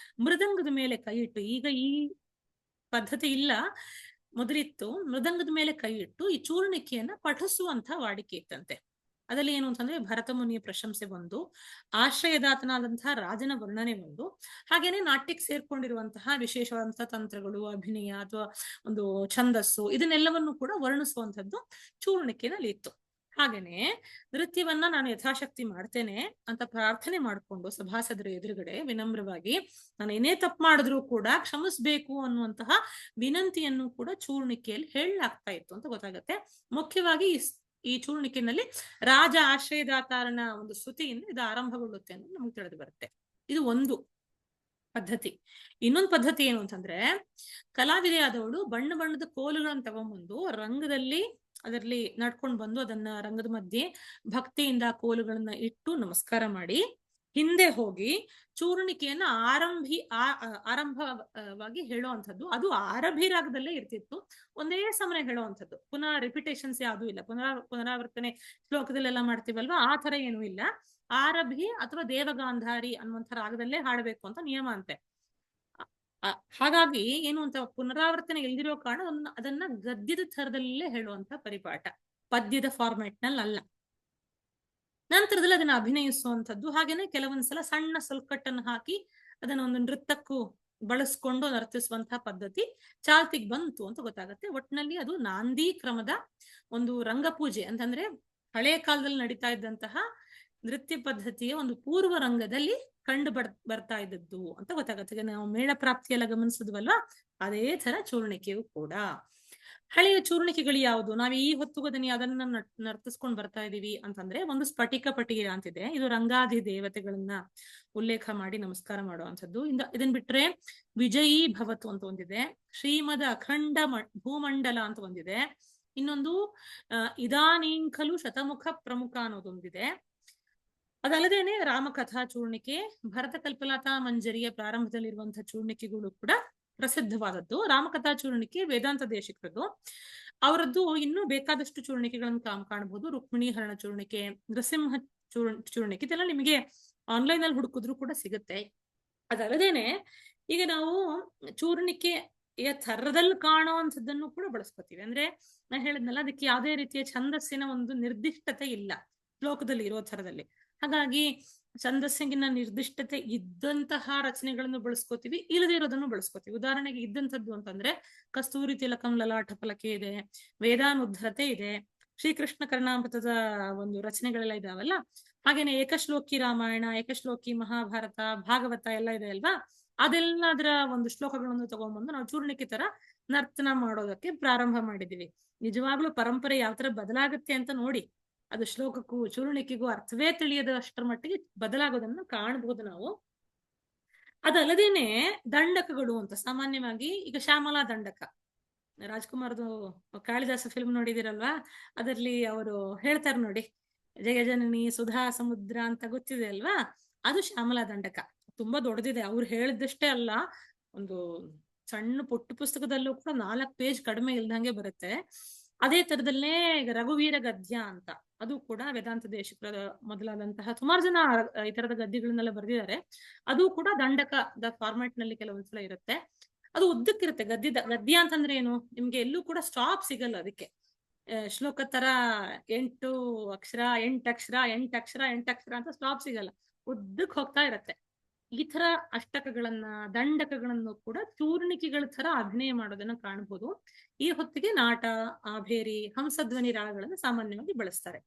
ಮೃದಂಗದ ಮೇಲೆ ಕೈ ಇಟ್ಟು, ಈಗ ಈ ಪದ್ಧತಿ ಇಲ್ಲ, ಮೊದಲಿತ್ತು, ಮೃದಂಗದ ಮೇಲೆ ಕೈ ಇಟ್ಟು ಈ ಚೂರ್ಣಿಕೆಯನ್ನ ಪಠಿಸುವಂತ ವಾಡಿಕೆ ಇತ್ತಂತೆ. ಅದರಲ್ಲಿ ಏನು ಅಂತಂದ್ರೆ ಭರತ ಮುನಿಯ ಪ್ರಶಂಸೆ ಒಂದು, ಆಶ್ರಯದಾತನಾದಂತಹ ರಾಜನ ವರ್ಣನೆ ಒಂದು, ಹಾಗೇನೆ ನಾಟ್ಯಕ್ಕೆ ಸೇರ್ಕೊಂಡಿರುವಂತಹ ವಿಶೇಷವಾದಂತಹ ತಂತ್ರಗಳು, ಅಭಿನಯ ಅಥವಾ ಒಂದು ಛಂದಸ್ಸು, ಇದನ್ನೆಲ್ಲವನ್ನು ಕೂಡ ವರ್ಣಿಸುವಂಥದ್ದು ಚೂರ್ಣಿಕೆಯಲ್ಲಿ ಇತ್ತು. ಹಾಗೇನೆ ನೃತ್ಯವನ್ನ ನಾನು ಯಥಾಶಕ್ತಿ ಮಾಡ್ತೇನೆ ಅಂತ ಪ್ರಾರ್ಥನೆ ಮಾಡಿಕೊಂಡು ಸಭಾಸದರ ಎದುರುಗಡೆ ವಿನಮ್ರವಾಗಿ ನಾನು ಏನೇ ತಪ್ಪು ಮಾಡಿದ್ರೂ ಕೂಡ ಕ್ಷಮಿಸ್ಬೇಕು ಅನ್ನುವಂತಹ ವಿನಂತಿಯನ್ನು ಕೂಡ ಚೂರ್ಣಿಕೆಯಲ್ಲಿ ಹೇಳಲಾಗ್ತಾ ಇತ್ತು ಅಂತ ಗೊತ್ತಾಗತ್ತೆ. ಮುಖ್ಯವಾಗಿ ಈ ಚೂರ್ಣಿಕೆಯಲ್ಲಿ ರಾಜ ಆಶ್ರಯದಾತಾರನ ಒಂದು ಸ್ತುತಿಯಿಂದ ಇದು ಆರಂಭಗೊಳ್ಳುತ್ತೆ ಅಂತ ನಮ್ಗೆ ತಿಳಿದು ಬರುತ್ತೆ. ಇದು ಒಂದು ಪದ್ಧತಿ. ಇನ್ನೊಂದು ಪದ್ಧತಿ ಏನು ಅಂತಂದ್ರೆ, ಕಲಾವಿದೆಯಾದವಳು ಬಣ್ಣ ಬಣ್ಣದ ಕೋಲುಗಳನ್ನು ತಗೊಂಡ್ಬಂದು ರಂಗದಲ್ಲಿ ಅದರಲ್ಲಿ ನಡ್ಕೊಂಡು ಬಂದು ಅದನ್ನ ರಂಗದ ಮಧ್ಯೆ ಭಕ್ತಿಯಿಂದ ಕೋಲುಗಳನ್ನ ಇಟ್ಟು ನಮಸ್ಕಾರ ಮಾಡಿ ಹಿಂದೆ ಹೋಗಿ ಚೂರ್ಣಿಕೆಯನ್ನ ಆರಂಭವಾಗಿ ಹೇಳುವಂಥದ್ದು. ಅದು ಆರಭಿ ರಾಗದಲ್ಲೇ ಇರ್ತಿತ್ತು, ಒಂದೇ ಸಮಯ ಹೇಳುವಂಥದ್ದು. ಪುನಃ ರಿಪಿಟೇಷನ್ಸ್ ಯಾವ್ದು ಇಲ್ಲ, ಪುನರಾವರ್ತನೆ ಶ್ಲೋಕದಲ್ಲೆಲ್ಲ ಮಾಡ್ತೀವಲ್ವಾ, ಆ ತರ ಏನೂ ಇಲ್ಲ. ಆರಭಿ ಅಥವಾ ದೇವಗಾಂಧಾರಿ ಅನ್ನುವಂಥ ರಾಗದಲ್ಲೇ ಹಾಡಬೇಕು ಅಂತ ನಿಯಮ ಅಂತೆ. ಹಾಗಾಗಿ ಏನು ಅಂತ ಪುನರಾವರ್ತನೆ ಇಲ್ದಿರೋ ಕಾರಣ ಅದನ್ನ ಗದ್ಯದ ಥರದಲ್ಲೇ ಹೇಳುವಂತ ಪರಿಪಾಠ, ಪದ್ಯದ ಫಾರ್ಮ್ಯಾಟ್ ನಲ್ಲಿ ಅಲ್ಲ. ನಂತರದಲ್ಲಿ ಅದನ್ನ ಅಭಿನಯಿಸುವಂಥದ್ದು, ಹಾಗೇನೆ ಕೆಲವೊಂದ್ಸಲ ಸಣ್ಣ ಸಲ್ಕಟ್ಟನ್ನು ಹಾಕಿ ಅದನ್ನ ಒಂದು ನೃತ್ಯಕ್ಕೂ ಬಳಸ್ಕೊಂಡು ನರ್ತಿಸುವಂತಹ ಪದ್ಧತಿ ಚಾಲ್ತಿಗೆ ಬಂತು ಅಂತ ಗೊತ್ತಾಗತ್ತೆ. ಒಟ್ಟಿನಲ್ಲಿ ಅದು ನಾಂದಿ ಕ್ರಮದ ಒಂದು ರಂಗಪೂಜೆ ಅಂತಂದ್ರೆ ಹಳೆಯ ಕಾಲದಲ್ಲಿ ನಡೀತಾ ಇದ್ದಂತಹ ನೃತ್ಯ ಪದ್ಧತಿಯ ಒಂದು ಪೂರ್ವ ರಂಗದಲ್ಲಿ ಕಂಡು ಬರ್ತಾ ಇದ್ದದ್ದು ಅಂತ ಗೊತ್ತಾಗತ್ತೆ. ನಾವು ಮೇಳ ಪ್ರಾಪ್ತಿಯೆಲ್ಲ ಗಮನಿಸಿದ್ವಲ್ವಾ, ಅದೇ ತರ ಚೂರ್ಣಿಕೆಯು ಕೂಡ. ಹಳೆಯ ಚೂರ್ಣಿಕೆಗಳು ಯಾವುದು, ನಾವು ಈ ಹೊತ್ತುಗದನಿ ಅದನ್ನ ನರ್ತಿಸ್ಕೊಂಡು ಬರ್ತಾ ಇದೀವಿ ಅಂತಂದ್ರೆ, ಒಂದು ಸ್ಫಟಿಕ ಪಟಿಗೆ ಅಂತಿದೆ, ಇದು ರಂಗಾಧಿ ದೇವತೆಗಳನ್ನ ಉಲ್ಲೇಖ ಮಾಡಿ ನಮಸ್ಕಾರ ಮಾಡುವಂಥದ್ದು. ಇದನ್ ಬಿಟ್ರೆ ವಿಜಯೀ ಭವತು ಅಂತ ಒಂದಿದೆ, ಶ್ರೀಮದ ಅಖಂಡ ಭೂಮಂಡಲ ಅಂತ ಒಂದಿದೆ, ಇನ್ನೊಂದು ಇದಾನೀಂಕಲು ಶತಮುಖ ಪ್ರಮುಖ ಅನ್ನೋದೊಂದಿದೆ. ಅದಲ್ಲದೇನೆ ರಾಮಕಥಾ ಚೂರ್ಣಿಕೆ, ಭರತ ಕಲ್ಪಲತಾ ಮಂಜರಿಯ ಪ್ರಾರಂಭದಲ್ಲಿರುವಂತಹ ಚೂರ್ಣಿಕೆಗಳು ಕೂಡ ಪ್ರಸಿದ್ಧವಾದದ್ದು. ರಾಮಕಥಾ ಚೂರ್ಣಿಕೆ ವೇದಾಂತ ದೇಶಿಕರದ್ದು, ಅವರದ್ದು ಇನ್ನೂ ಬೇಕಾದಷ್ಟು ಚೂರ್ಣಿಕೆಗಳನ್ನು ಕಾಣಬಹುದು. ರುಕ್ಮಿಣಿ ಹರಣ ಚೂರ್ಣಿಕೆ, ನೃಸಿಂಹ ಚೂರ್ಣಿಕೆ, ಇದೆಲ್ಲ ನಿಮಗೆ ಆನ್ಲೈನ್ ಅಲ್ಲಿ ಹುಡುಕಿದ್ರು ಕೂಡ ಸಿಗುತ್ತೆ. ಅದಲ್ಲದೇನೆ ಈಗ ನಾವು ಚೂರ್ಣಿಕೆಯ ಥರದಲ್ಲಿ ಕಾಣುವಂಥದ್ದನ್ನು ಕೂಡ ಬಳಸ್ಕೊತೀವಿ. ಅಂದ್ರೆ ನಾನು ಹೇಳಿದ್ನಲ್ಲ, ಅದಕ್ಕೆ ಯಾವುದೇ ರೀತಿಯ ಛಂದಸ್ಸಿನ ಒಂದು ನಿರ್ದಿಷ್ಟತೆ ಇಲ್ಲ ಶ್ಲೋಕದಲ್ಲಿ ಇರೋ ಥರದಲ್ಲಿ. ಹಾಗಾಗಿ ಛಂದಸ್ಸಿನ ನಿರ್ದಿಷ್ಟತೆ ಇದ್ದಂತಹ ರಚನೆಗಳನ್ನು ಬಳಸ್ಕೋತೀವಿ, ಇಲ್ಲದೆ ಇರೋದನ್ನು ಬಳಸ್ಕೋತೀವಿ. ಉದಾಹರಣೆಗೆ ಇದ್ದಂಥದ್ದು ಅಂತಂದ್ರೆ ಕಸ್ತೂರಿ ತಿಲಕಂ ಲಲಾಟ ಫಲಕೆ ಇದೆ, ವೇದಾನುದ್ಧರತೆ ಇದೆ, ಶ್ರೀಕೃಷ್ಣ ಕರ್ಣಾಮೃತದ ಒಂದು ರಚನೆಗಳೆಲ್ಲ ಇದಾವಲ್ಲ, ಹಾಗೇನೆ ಏಕಶ್ಲೋಕಿ ರಾಮಾಯಣ, ಏಕಶ್ಲೋಕಿ ಮಹಾಭಾರತ, ಭಾಗವತ ಎಲ್ಲ ಇದೆ ಅಲ್ವಾ, ಅದೆಲ್ಲದರ ಒಂದು ಶ್ಲೋಕಗಳನ್ನು ತಗೊಂಡ್ಬಂದು ನಾವು ಚೂರ್ಣಿಕೆ ತರ ನರ್ತನ ಮಾಡೋದಕ್ಕೆ ಪ್ರಾರಂಭ ಮಾಡಿದೀವಿ. ನಿಜವಾಗ್ಲೂ ಪರಂಪರೆ ಯಾವ ತರ ಬದಲಾಗುತ್ತೆ ಅಂತ ನೋಡಿ. ಅದು ಶ್ಲೋಕಕ್ಕೂ ಚೂರ್ಣಿಕೆಗೂ ಅರ್ಥವೇ ತಿಳಿಯದ ಅಷ್ಟರ ಮಟ್ಟಿಗೆ ಬದಲಾಗೋದನ್ನ ಕಾಣಬಹುದು ನಾವು. ಅದಲ್ಲದೇನೆ ದಂಡಕಗಳು ಅಂತ ಸಾಮಾನ್ಯವಾಗಿ ಈಗ ಶ್ಯಾಮಲಾ ದಂಡಕ, ರಾಜ್ಕುಮಾರ್ದು ಕಾಳಿದಾಸ ಫಿಲ್ಮ್ ನೋಡಿದಿರಲ್ವಾ, ಅದರಲ್ಲಿ ಅವರು ಹೇಳ್ತಾರೆ ನೋಡಿ, ಜಯ ಜನನಿ ಸುಧಾ ಸಮುದ್ರ ಅಂತ ಗೊತ್ತಿದೆ ಅಲ್ವಾ, ಅದು ಶ್ಯಾಮಲಾ ದಂಡಕ. ತುಂಬಾ ದೊಡ್ಡದಿದೆ, ಅವ್ರು ಹೇಳಿದಷ್ಟೇ ಅಲ್ಲ, ಒಂದು ಸಣ್ಣ ಪುಟ್ಟ ಪುಸ್ತಕದಲ್ಲೂ ಕೂಡ 4 ಪೇಜ್ ಕಡಿಮೆ ಇಲ್ದಂಗೆ ಬರುತ್ತೆ. ಅದೇ ತರದಲ್ಲೇ ಈಗ ರಘುವೀರ ಗದ್ಯ ಅಂತ, ಅದು ಕೂಡ ವೇದಾಂತ ದೇಶಿಕರ ಮೊದಲಾದಂತಹ ಸುಮಾರು ಜನ ಈ ತರದ ಗದ್ಯಗಳನ್ನೆಲ್ಲ ಬರೆದಿದ್ದಾರೆ. ಅದು ಕೂಡ ದಂಡಕದ ಫಾರ್ಮ್ಯಾಟ್ ನಲ್ಲಿ ಕೆಲವೊಂದ್ಸಲ ಇರುತ್ತೆ. ಅದು ಉದ್ದಕ್ಕಿರುತ್ತೆ. ಗದ್ಯ ಅಂತಂದ್ರೆ ಏನು, ನಿಮ್ಗೆ ಎಲ್ಲೂ ಕೂಡ ಸ್ಟಾಪ್ ಸಿಗಲ್ಲ ಅದಕ್ಕೆ. ಶ್ಲೋಕ ತರ 8 ಅಕ್ಷರ 8 ಅಕ್ಷರ 8 ಅಕ್ಷರ 8 ಅಕ್ಷರ ಅಂತ ಸ್ಟಾಪ್ ಸಿಗಲ್ಲ, ಉದ್ದಕ್ಕೆ ಹೋಗ್ತಾ ಇರತ್ತೆ. ಈ ತರ ಅಷ್ಟಕಗಳನ್ನ ದಂಡಕಗಳನ್ನು ಕೂಡ ಚೂರ್ಣಿಕೆಗಳ ತರ ಅಭಿನಯ ಮಾಡೋದನ್ನ ಕಾಣಬಹುದು. ಈ ಹೊತ್ತಿಗೆ ನಾಟ, ಆಭೇರಿ, ಹಂಸಧ್ವನಿ ರಾಗಗಳನ್ನು ಸಾಮಾನ್ಯವಾಗಿ ಬಳಸ್ತಾರೆ.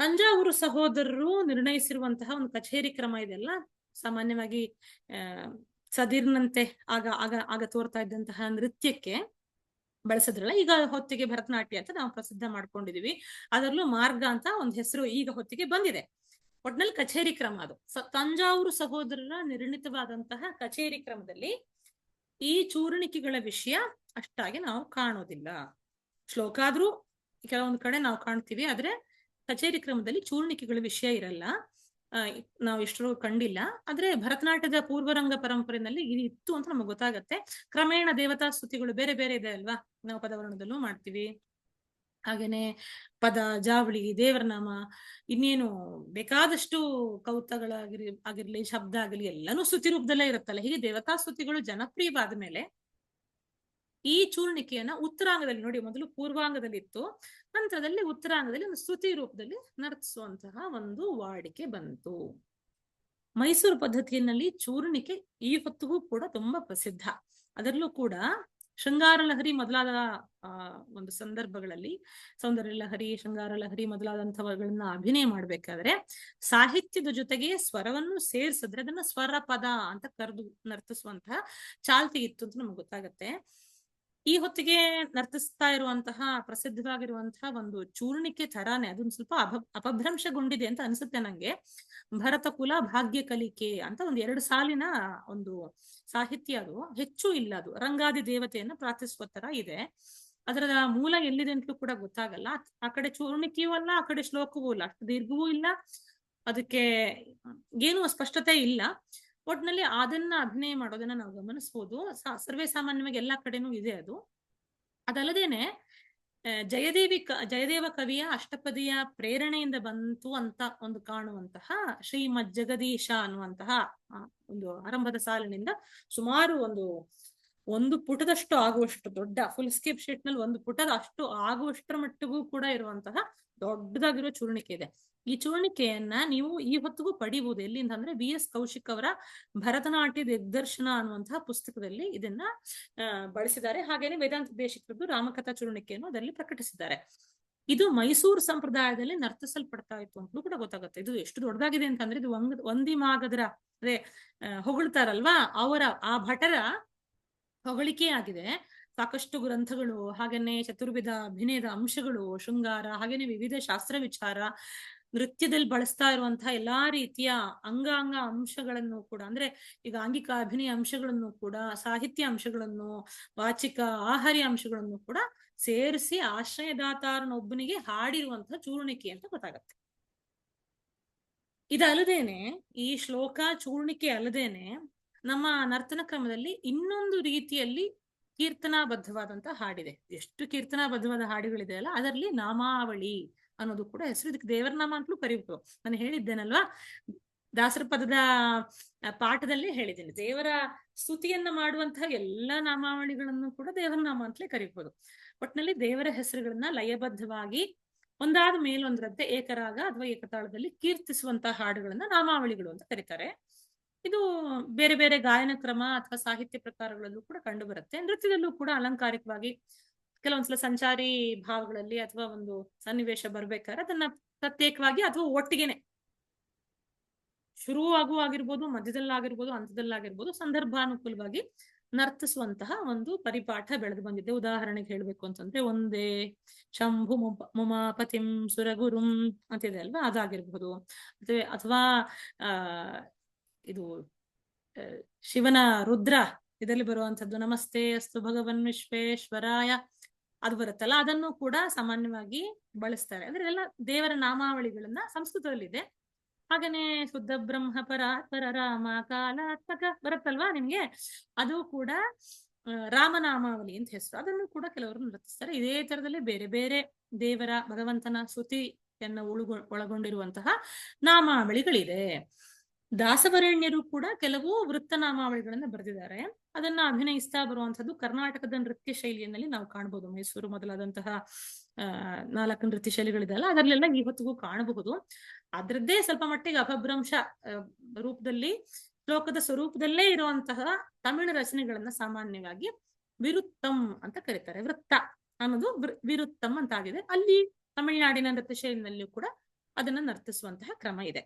ತಂಜಾವೂರು ಸಹೋದರರು ನಿರ್ಣಯಿಸಿರುವಂತಹ ಒಂದು ಕಚೇರಿ ಕ್ರಮ ಇದೆಲ್ಲ ಸಾಮಾನ್ಯವಾಗಿ ಸದಿರ್ನಂತೆ ಆಗ ಆಗ ಆಗ ತೋರ್ತಾ ಇದ್ದಂತಹ ನೃತ್ಯಕ್ಕೆ ಬಳಸಿದ್ರಲ್ಲ. ಈಗ ಹೊತ್ತಿಗೆ ಭರತನಾಟ್ಯ ಅಂತ ನಾವು ಪ್ರಸಿದ್ಧ ಮಾಡ್ಕೊಂಡಿದೀವಿ, ಅದರಲ್ಲೂ ಮಾರ್ಗ ಅಂತ ಒಂದು ಹೆಸರು ಈಗ ಹೊತ್ತಿಗೆ ಬಂದಿದೆ. ಒಟ್ನಲ್ಲಿ ಕಚೇರಿ ಕ್ರಮ ಅದು. ತಂಜಾವೂರು ಸಹೋದರರ ನಿರ್ಣಿತವಾದಂತಹ ಕಚೇರಿ ಕ್ರಮದಲ್ಲಿ ಈ ಚೂರ್ಣಿಕೆಗಳ ವಿಷಯ ಅಷ್ಟಾಗಿ ನಾವು ಕಾಣೋದಿಲ್ಲ. ಶ್ಲೋಕ ಆದ್ರೂ ಕೆಲವೊಂದು ಕಡೆ ನಾವು ಕಾಣ್ತೀವಿ, ಆದ್ರೆ ಕಚೇರಿ ಕ್ರಮದಲ್ಲಿ ಚೂರ್ಣಿಕೆಗಳ ವಿಷಯ ಇರಲ್ಲ, ನಾವು ಎಷ್ಟರೂ ಕಂಡಿಲ್ಲ. ಆದ್ರೆ ಭರತನಾಟ್ಯದ ಪೂರ್ವರಂಗ ಪರಂಪರೆಯಲ್ಲಿ ಇದು ಇತ್ತು ಅಂತ ನಮಗೆ ಗೊತ್ತಾಗತ್ತೆ. ಕ್ರಮೇಣ ದೇವತಾ ಸ್ತುತಿಗಳು ಬೇರೆ ಬೇರೆ ಇದೆ ಅಲ್ವಾ, ನಾವು ಪದವರ್ಣದಲ್ಲೂ ಮಾಡ್ತೀವಿ. ಹಾಗೇನೆ ಪದ, ಜಾವಳಿ, ದೇವರನಾಮ, ಇನ್ನೇನು ಬೇಕಾದಷ್ಟು ಆಗಿರ್ಲಿ ಶಬ್ದ ಆಗಲಿ ಎಲ್ಲಾನು ಸ್ತುತಿ ರೂಪದಲ್ಲೇ ಇರುತ್ತಲ್ಲ. ಹೀಗೆ ದೇವತಾ ಸ್ತುತಿಗಳು ಜನಪ್ರಿಯವಾದ ಮೇಲೆ ಈ ಚೂರ್ಣಿಕೆಯನ್ನ ಉತ್ತರಾಂಗದಲ್ಲಿ ನೋಡಿ, ಮೊದಲು ಪೂರ್ವಾಂಗದಲ್ಲಿ ಇತ್ತು, ನಂತರದಲ್ಲಿ ಉತ್ತರಾಂಗದಲ್ಲಿ ಒಂದು ಸ್ತುತಿ ರೂಪದಲ್ಲಿ ನರ್ತಿಸುವಂತಹ ಒಂದು ವಾಡಿಕೆ ಬಂತು. ಮೈಸೂರು ಪದ್ಧತಿಯಲ್ಲಿ ಚೂರ್ಣಿಕೆ ಈ ಹೊತ್ತಿಗೂ ಕೂಡ ತುಂಬಾ ಪ್ರಸಿದ್ಧ. ಅದರಲ್ಲೂ ಕೂಡ ಶೃಂಗಾರ ಲಹರಿ ಮೊದಲಾದ ಒಂದು ಸಂದರ್ಭಗಳಲ್ಲಿ ಸೌಂದರ್ಯ ಲಹರಿ, ಶೃಂಗಾರ ಲಹರಿ ಮೊದಲಾದಂಥವುಗಳನ್ನ ಅಭಿನಯ ಮಾಡ್ಬೇಕಾದ್ರೆ ಸಾಹಿತ್ಯದ ಜೊತೆಗೆ ಸ್ವರವನ್ನು ಸೇರಿಸಿದ್ರೆ ಅದನ್ನ ಸ್ವರ ಪದ ಅಂತ ಕರೆದು ನರ್ತಿಸುವಂತಹ ಚಾಲ್ತಿ ಇತ್ತು ಅಂತ ನಮ್ಗೆ ಗೊತ್ತಾಗತ್ತೆ. ಈ ಹೊತ್ತಿಗೆ ನರ್ತಿಸ್ತಾ ಇರುವಂತಹ ಪ್ರಸಿದ್ಧವಾಗಿರುವಂತಹ ಒಂದು ಚೂರ್ಣಿಕೆ ತರಾನೇ ಅದೊಂದು ಸ್ವಲ್ಪ ಅಪಭ್ರಂಶಗೊಂಡಿದೆ ಅಂತ ಅನ್ಸುತ್ತೆ ನಂಗೆ. ಭರತ ಕುಲ ಭಾಗ್ಯ ಕಲಿಕೆ ಅಂತ ಒಂದು 2 ಸಾಲಿನ ಒಂದು ಸಾಹಿತ್ಯ, ಅದು ಹೆಚ್ಚು ಇಲ್ಲ, ಅದು ರಂಗಾದಿ ದೇವತೆಯನ್ನ ಪ್ರಾರ್ಥಿಸುವ ತರ ಇದೆ. ಅದರ ಮೂಲ ಎಲ್ಲಿದೆ ಅಂತಲೂ ಕೂಡ ಗೊತ್ತಾಗಲ್ಲ. ಆ ಕಡೆ ಚೂರ್ಣಿಕೆಯೂ ಅಲ್ಲ, ಆ ಕಡೆ ಶ್ಲೋಕವೂ ಇಲ್ಲ, ಅಷ್ಟು ದೀರ್ಘವೂ ಇಲ್ಲ, ಅದಕ್ಕೆ ಏನು ಸ್ಪಷ್ಟತೆ ಇಲ್ಲ. ಒಟ್ನಲ್ಲಿ ಅದನ್ನ ಅಭಿನಯ ಮಾಡೋದನ್ನ ನಾವು ಗಮನಿಸಬಹುದು. ಸರ್ವೇ ಸಾಮಾನ್ಯವಾಗಿ ಎಲ್ಲಾ ಕಡೆನೂ ಇದೆ ಅದು. ಅದಲ್ಲದೇನೆ ಜಯದೇವ ಕವಿಯ ಅಷ್ಟಪದಿಯ ಪ್ರೇರಣೆಯಿಂದ ಬಂತು ಅಂತ ಒಂದು ಕಾಣುವಂತಹ ಶ್ರೀಮದ್ ಜಗದೀಶ ಅನ್ನುವಂತಹ ಒಂದು ಆರಂಭದ ಸಾಲಿನಿಂದ ಸುಮಾರು ಒಂದು ಪುಟದಷ್ಟು ಆಗುವಷ್ಟು ದೊಡ್ಡ ಫುಲ್ ಸ್ಕಿಪ್ ಶೀಟ್ ನಲ್ಲಿ ಒಂದು ಪುಟದ ಅಷ್ಟು ಆಗುವಷ್ಟರ ಮಟ್ಟಿಗೂ ಕೂಡ ಇರುವಂತಹ ದೊಡ್ಡದಾಗಿರೋ ಚೂರ್ಣಿಕೆ ಇದೆ. ಈ ಚೂರ್ಣಿಕೆಯನ್ನ ನೀವು ಈ ಹೊತ್ತಿಗೂ ಪಡಿಬಹುದು. ಎಲ್ಲಿಂದ ಅಂದ್ರೆ BS ಕೌಶಿಕ್ ಅವರ ಭರತನಾಟ್ಯ ದಿಗ್ದರ್ಶನ ಅನ್ನುವಂತಹ ಪುಸ್ತಕದಲ್ಲಿ ಇದನ್ನ ಬಳಸಿದ್ದಾರೆ. ಹಾಗೇನೆ ವೇದಾಂತ ದೇಶಿಕರದ್ದು ರಾಮಕಥಾ ಚೂರ್ಣಿಕೆಯನ್ನು ಅದರಲ್ಲಿ ಪ್ರಕಟಿಸಿದ್ದಾರೆ. ಇದು ಮೈಸೂರು ಸಂಪ್ರದಾಯದಲ್ಲಿ ನರ್ತಿಸಲ್ಪಡ್ತಾ ಇತ್ತು ಅಂತಲೂ ಕೂಡ ಗೊತ್ತಾಗುತ್ತೆ. ಇದು ಎಷ್ಟು ದೊಡ್ಡದಾಗಿದೆ ಅಂತಂದ್ರೆ ಇದು ವಂದಿಮಾಗದರ ಅದೇ ಹೊಗಳ್ತಾರಲ್ವಾ, ಅವರ ಆ ಭಟರ ಹೊಗಳಿಕೆ ಆಗಿದೆ. ಸಾಕಷ್ಟು ಗ್ರಂಥಗಳು, ಹಾಗೇನೆ ಚತುರ್ವಿಧ ಅಭಿನಯದ ಅಂಶಗಳು, ಶೃಂಗಾರ, ಹಾಗೇನೆ ವಿವಿಧ ಶಾಸ್ತ್ರ ವಿಚಾರ, ನೃತ್ಯದಲ್ಲಿ ಬಳಸ್ತಾ ಇರುವಂತಹ ಎಲ್ಲಾ ರೀತಿಯ ಅಂಗಾಂಗ ಅಂಶಗಳನ್ನು ಕೂಡ, ಅಂದ್ರೆ ಈಗ ಆಂಗಿಕ ಅಭಿನಯ ಅಂಶಗಳನ್ನು ಕೂಡ, ಸಾಹಿತ್ಯ ಅಂಶಗಳನ್ನು, ವಾಚಿಕ ಆಹಾರ್ಯ ಅಂಶಗಳನ್ನು ಕೂಡ ಸೇರಿಸಿ ಆಶ್ರಯದಾತಾರನೊಬ್ಬನಿಗೆ ಹಾಡಿರುವಂತಹ ಚೂರ್ಣಿಕೆ ಅಂತ ಗೊತ್ತಾಗತ್ತೆ. ಇದಲ್ಲದೇನೆ ಈ ಶ್ಲೋಕ ಚೂರ್ಣಿಕೆ ಅಲ್ಲದೇನೆ ನಮ್ಮ ನರ್ತನ ಕ್ರಮದಲ್ಲಿ ಇನ್ನೊಂದು ರೀತಿಯಲ್ಲಿ ಕೀರ್ತನಾಬದ್ಧವಾದಂತಹ ಹಾಡಿದೆ. ಎಷ್ಟು ಕೀರ್ತನಾಬದ್ಧವಾದ ಹಾಡುಗಳಿದೆ ಅಲ್ಲ, ಅದರಲ್ಲಿ ನಾಮಾವಳಿ ಅನ್ನೋದು ಕೂಡ ಹೆಸರು. ಇದಕ್ಕೆ ದೇವರ ನಾಮ ಅಂತಲೂ ಕರೀಬಹುದು. ನಾನು ಹೇಳಿದ್ದೇನಲ್ವಾ, ದಾಸರ ಪದದ ಪಾಠದಲ್ಲಿ ಹೇಳಿದ್ದೀನಿ, ದೇವರ ಸ್ತುತಿಯನ್ನ ಮಾಡುವಂತಹ ಎಲ್ಲಾ ನಾಮಾವಳಿಗಳನ್ನು ಕೂಡ ದೇವರ ನಾಮ ಅಂತಲೇ ಕರೀಬಹುದು. ಒಟ್ಟಿನಲ್ಲಿ ದೇವರ ಹೆಸರುಗಳನ್ನ ಲಯಬದ್ಧವಾಗಿ ಒಂದಾದ ಮೇಲೊಂದರಂತೆ ಏಕರಾಗ ಅಥವಾ ಏಕತಾಳದಲ್ಲಿ ಕೀರ್ತಿಸುವಂತಹ ಹಾಡುಗಳನ್ನ ನಾಮಾವಳಿಗಳು ಅಂತ ಕರೀತಾರೆ. ಇದು ಬೇರೆ ಬೇರೆ ಗಾಯನ ಕ್ರಮ ಅಥವಾ ಸಾಹಿತ್ಯ ಪ್ರಕಾರಗಳಲ್ಲೂ ಕೂಡ ಕಂಡು ಬರುತ್ತೆ. ನೃತ್ಯದಲ್ಲೂ ಕೂಡ ಅಲಂಕಾರಿಕವಾಗಿ ಕೆಲವೊಂದ್ಸಲ ಸಂಚಾರಿ ಭಾವಗಳಲ್ಲಿ ಅಥವಾ ಒಂದು ಸನ್ನಿವೇಶ ಬರ್ಬೇಕಾದ್ರೆ ಅದನ್ನ ಪ್ರತ್ಯೇಕವಾಗಿ ಅಥವಾ ಒಟ್ಟಿಗೆನೆ ಶುರು ಆಗಿರ್ಬೋದು, ಮಧ್ಯದಲ್ಲಾಗಿರ್ಬೋದು, ಹಂತದಲ್ಲಾಗಿರ್ಬೋದು, ಸಂದರ್ಭಾನುಕೂಲವಾಗಿ ನರ್ತಿಸುವಂತಹ ಒಂದು ಪರಿಪಾಠ ಬೆಳೆದು ಬಂದಿದೆ. ಉದಾಹರಣೆಗೆ ಹೇಳ್ಬೇಕು ಅಂತಂದ್ರೆ ಒಂದೇ ಶಂಭು ಮುಮಾಪತಿಂ ಸುರಗುರುಂ ಅಂತಿದೆ ಅಲ್ವಾ, ಅದಾಗಿರ್ಬಹುದು. ಅಥವಾ ಆ ಇದು ಶಿವನ ರುದ್ರ ಇದರಲ್ಲಿ ಬರುವಂತದ್ದು ನಮಸ್ತೆ ಅಸ್ತು ಭಗವನ್ ವಿಶ್ವೇಶ್ವರಾಯ ಅದು ಬರುತ್ತಲ್ಲ, ಅದನ್ನು ಕೂಡ ಸಾಮಾನ್ಯವಾಗಿ ಬಳಸ್ತಾರೆ. ಅಂದ್ರೆ ಎಲ್ಲ ದೇವರ ನಾಮಾವಳಿಗಳನ್ನ ಸಂಸ್ಕೃತದಲ್ಲಿದೆ. ಹಾಗೇನೆ ಶುದ್ಧ ಬ್ರಹ್ಮ ಪರ ರಾಮ ಕಾಲಾತ್ಮಕ ಬರುತ್ತಲ್ವಾ ನಿಮ್ಗೆ, ಅದು ಕೂಡ ರಾಮನಾಮಾವಳಿ ಅಂತ ಹೆಸರು. ಅದನ್ನು ಕೂಡ ಕೆಲವರು ನೃತ್ತಿಸ್ತಾರೆ. ಇದೇ ತರದಲ್ಲಿ ಬೇರೆ ಬೇರೆ ದೇವರ ಭಗವಂತನ ಸ್ತುತಿಯನ್ನು ಒಳಗೊಂಡಿರುವಂತಹ ನಾಮಾವಳಿಗಳಿದೆ. ದಾಸವರೇಣ್ಯರು ಕೂಡ ಕೆಲವು ವೃತ್ತನಾಮಾವಳಿಗಳನ್ನ ಬರೆದಿದ್ದಾರೆ. ಅದನ್ನ ಅಭಿನಯಿಸ್ತಾ ಬರುವಂತದ್ದು ಕರ್ನಾಟಕದ ನೃತ್ಯ ಶೈಲಿಯಲ್ಲಿ ನಾವು ಕಾಣಬಹುದು. ಮೈಸೂರು ಮೊದಲಾದಂತಹ 4 ನೃತ್ಯ ಶೈಲಿಗಳಿದೆಯಲ್ಲ, ಅದರಲ್ಲೆಲ್ಲ ಇವತ್ತಿಗೂ ಕಾಣಬಹುದು. ಅದ್ರದ್ದೇ ಸ್ವಲ್ಪ ಮಟ್ಟಿಗೆ ಅಪಭ್ರಂಶ ರೂಪದಲ್ಲಿ ಶ್ಲೋಕದ ಸ್ವರೂಪದಲ್ಲೇ ಇರುವಂತಹ ತಮಿಳು ರಚನೆಗಳನ್ನ ಸಾಮಾನ್ಯವಾಗಿ ವಿರುತ್ತಂ ಅಂತ ಕರೀತಾರೆ. ವೃತ್ತ ಅನ್ನೋದು ವಿರುತ್ತಂ ಅಂತ ಆಗಿದೆ. ಅಲ್ಲಿ ತಮಿಳುನಾಡಿನ ನೃತ್ಯ ಶೈಲಿನಲ್ಲಿಯೂ ಕೂಡ ಅದನ್ನ ನರ್ತಿಸುವಂತಹ ಕ್ರಮ ಇದೆ.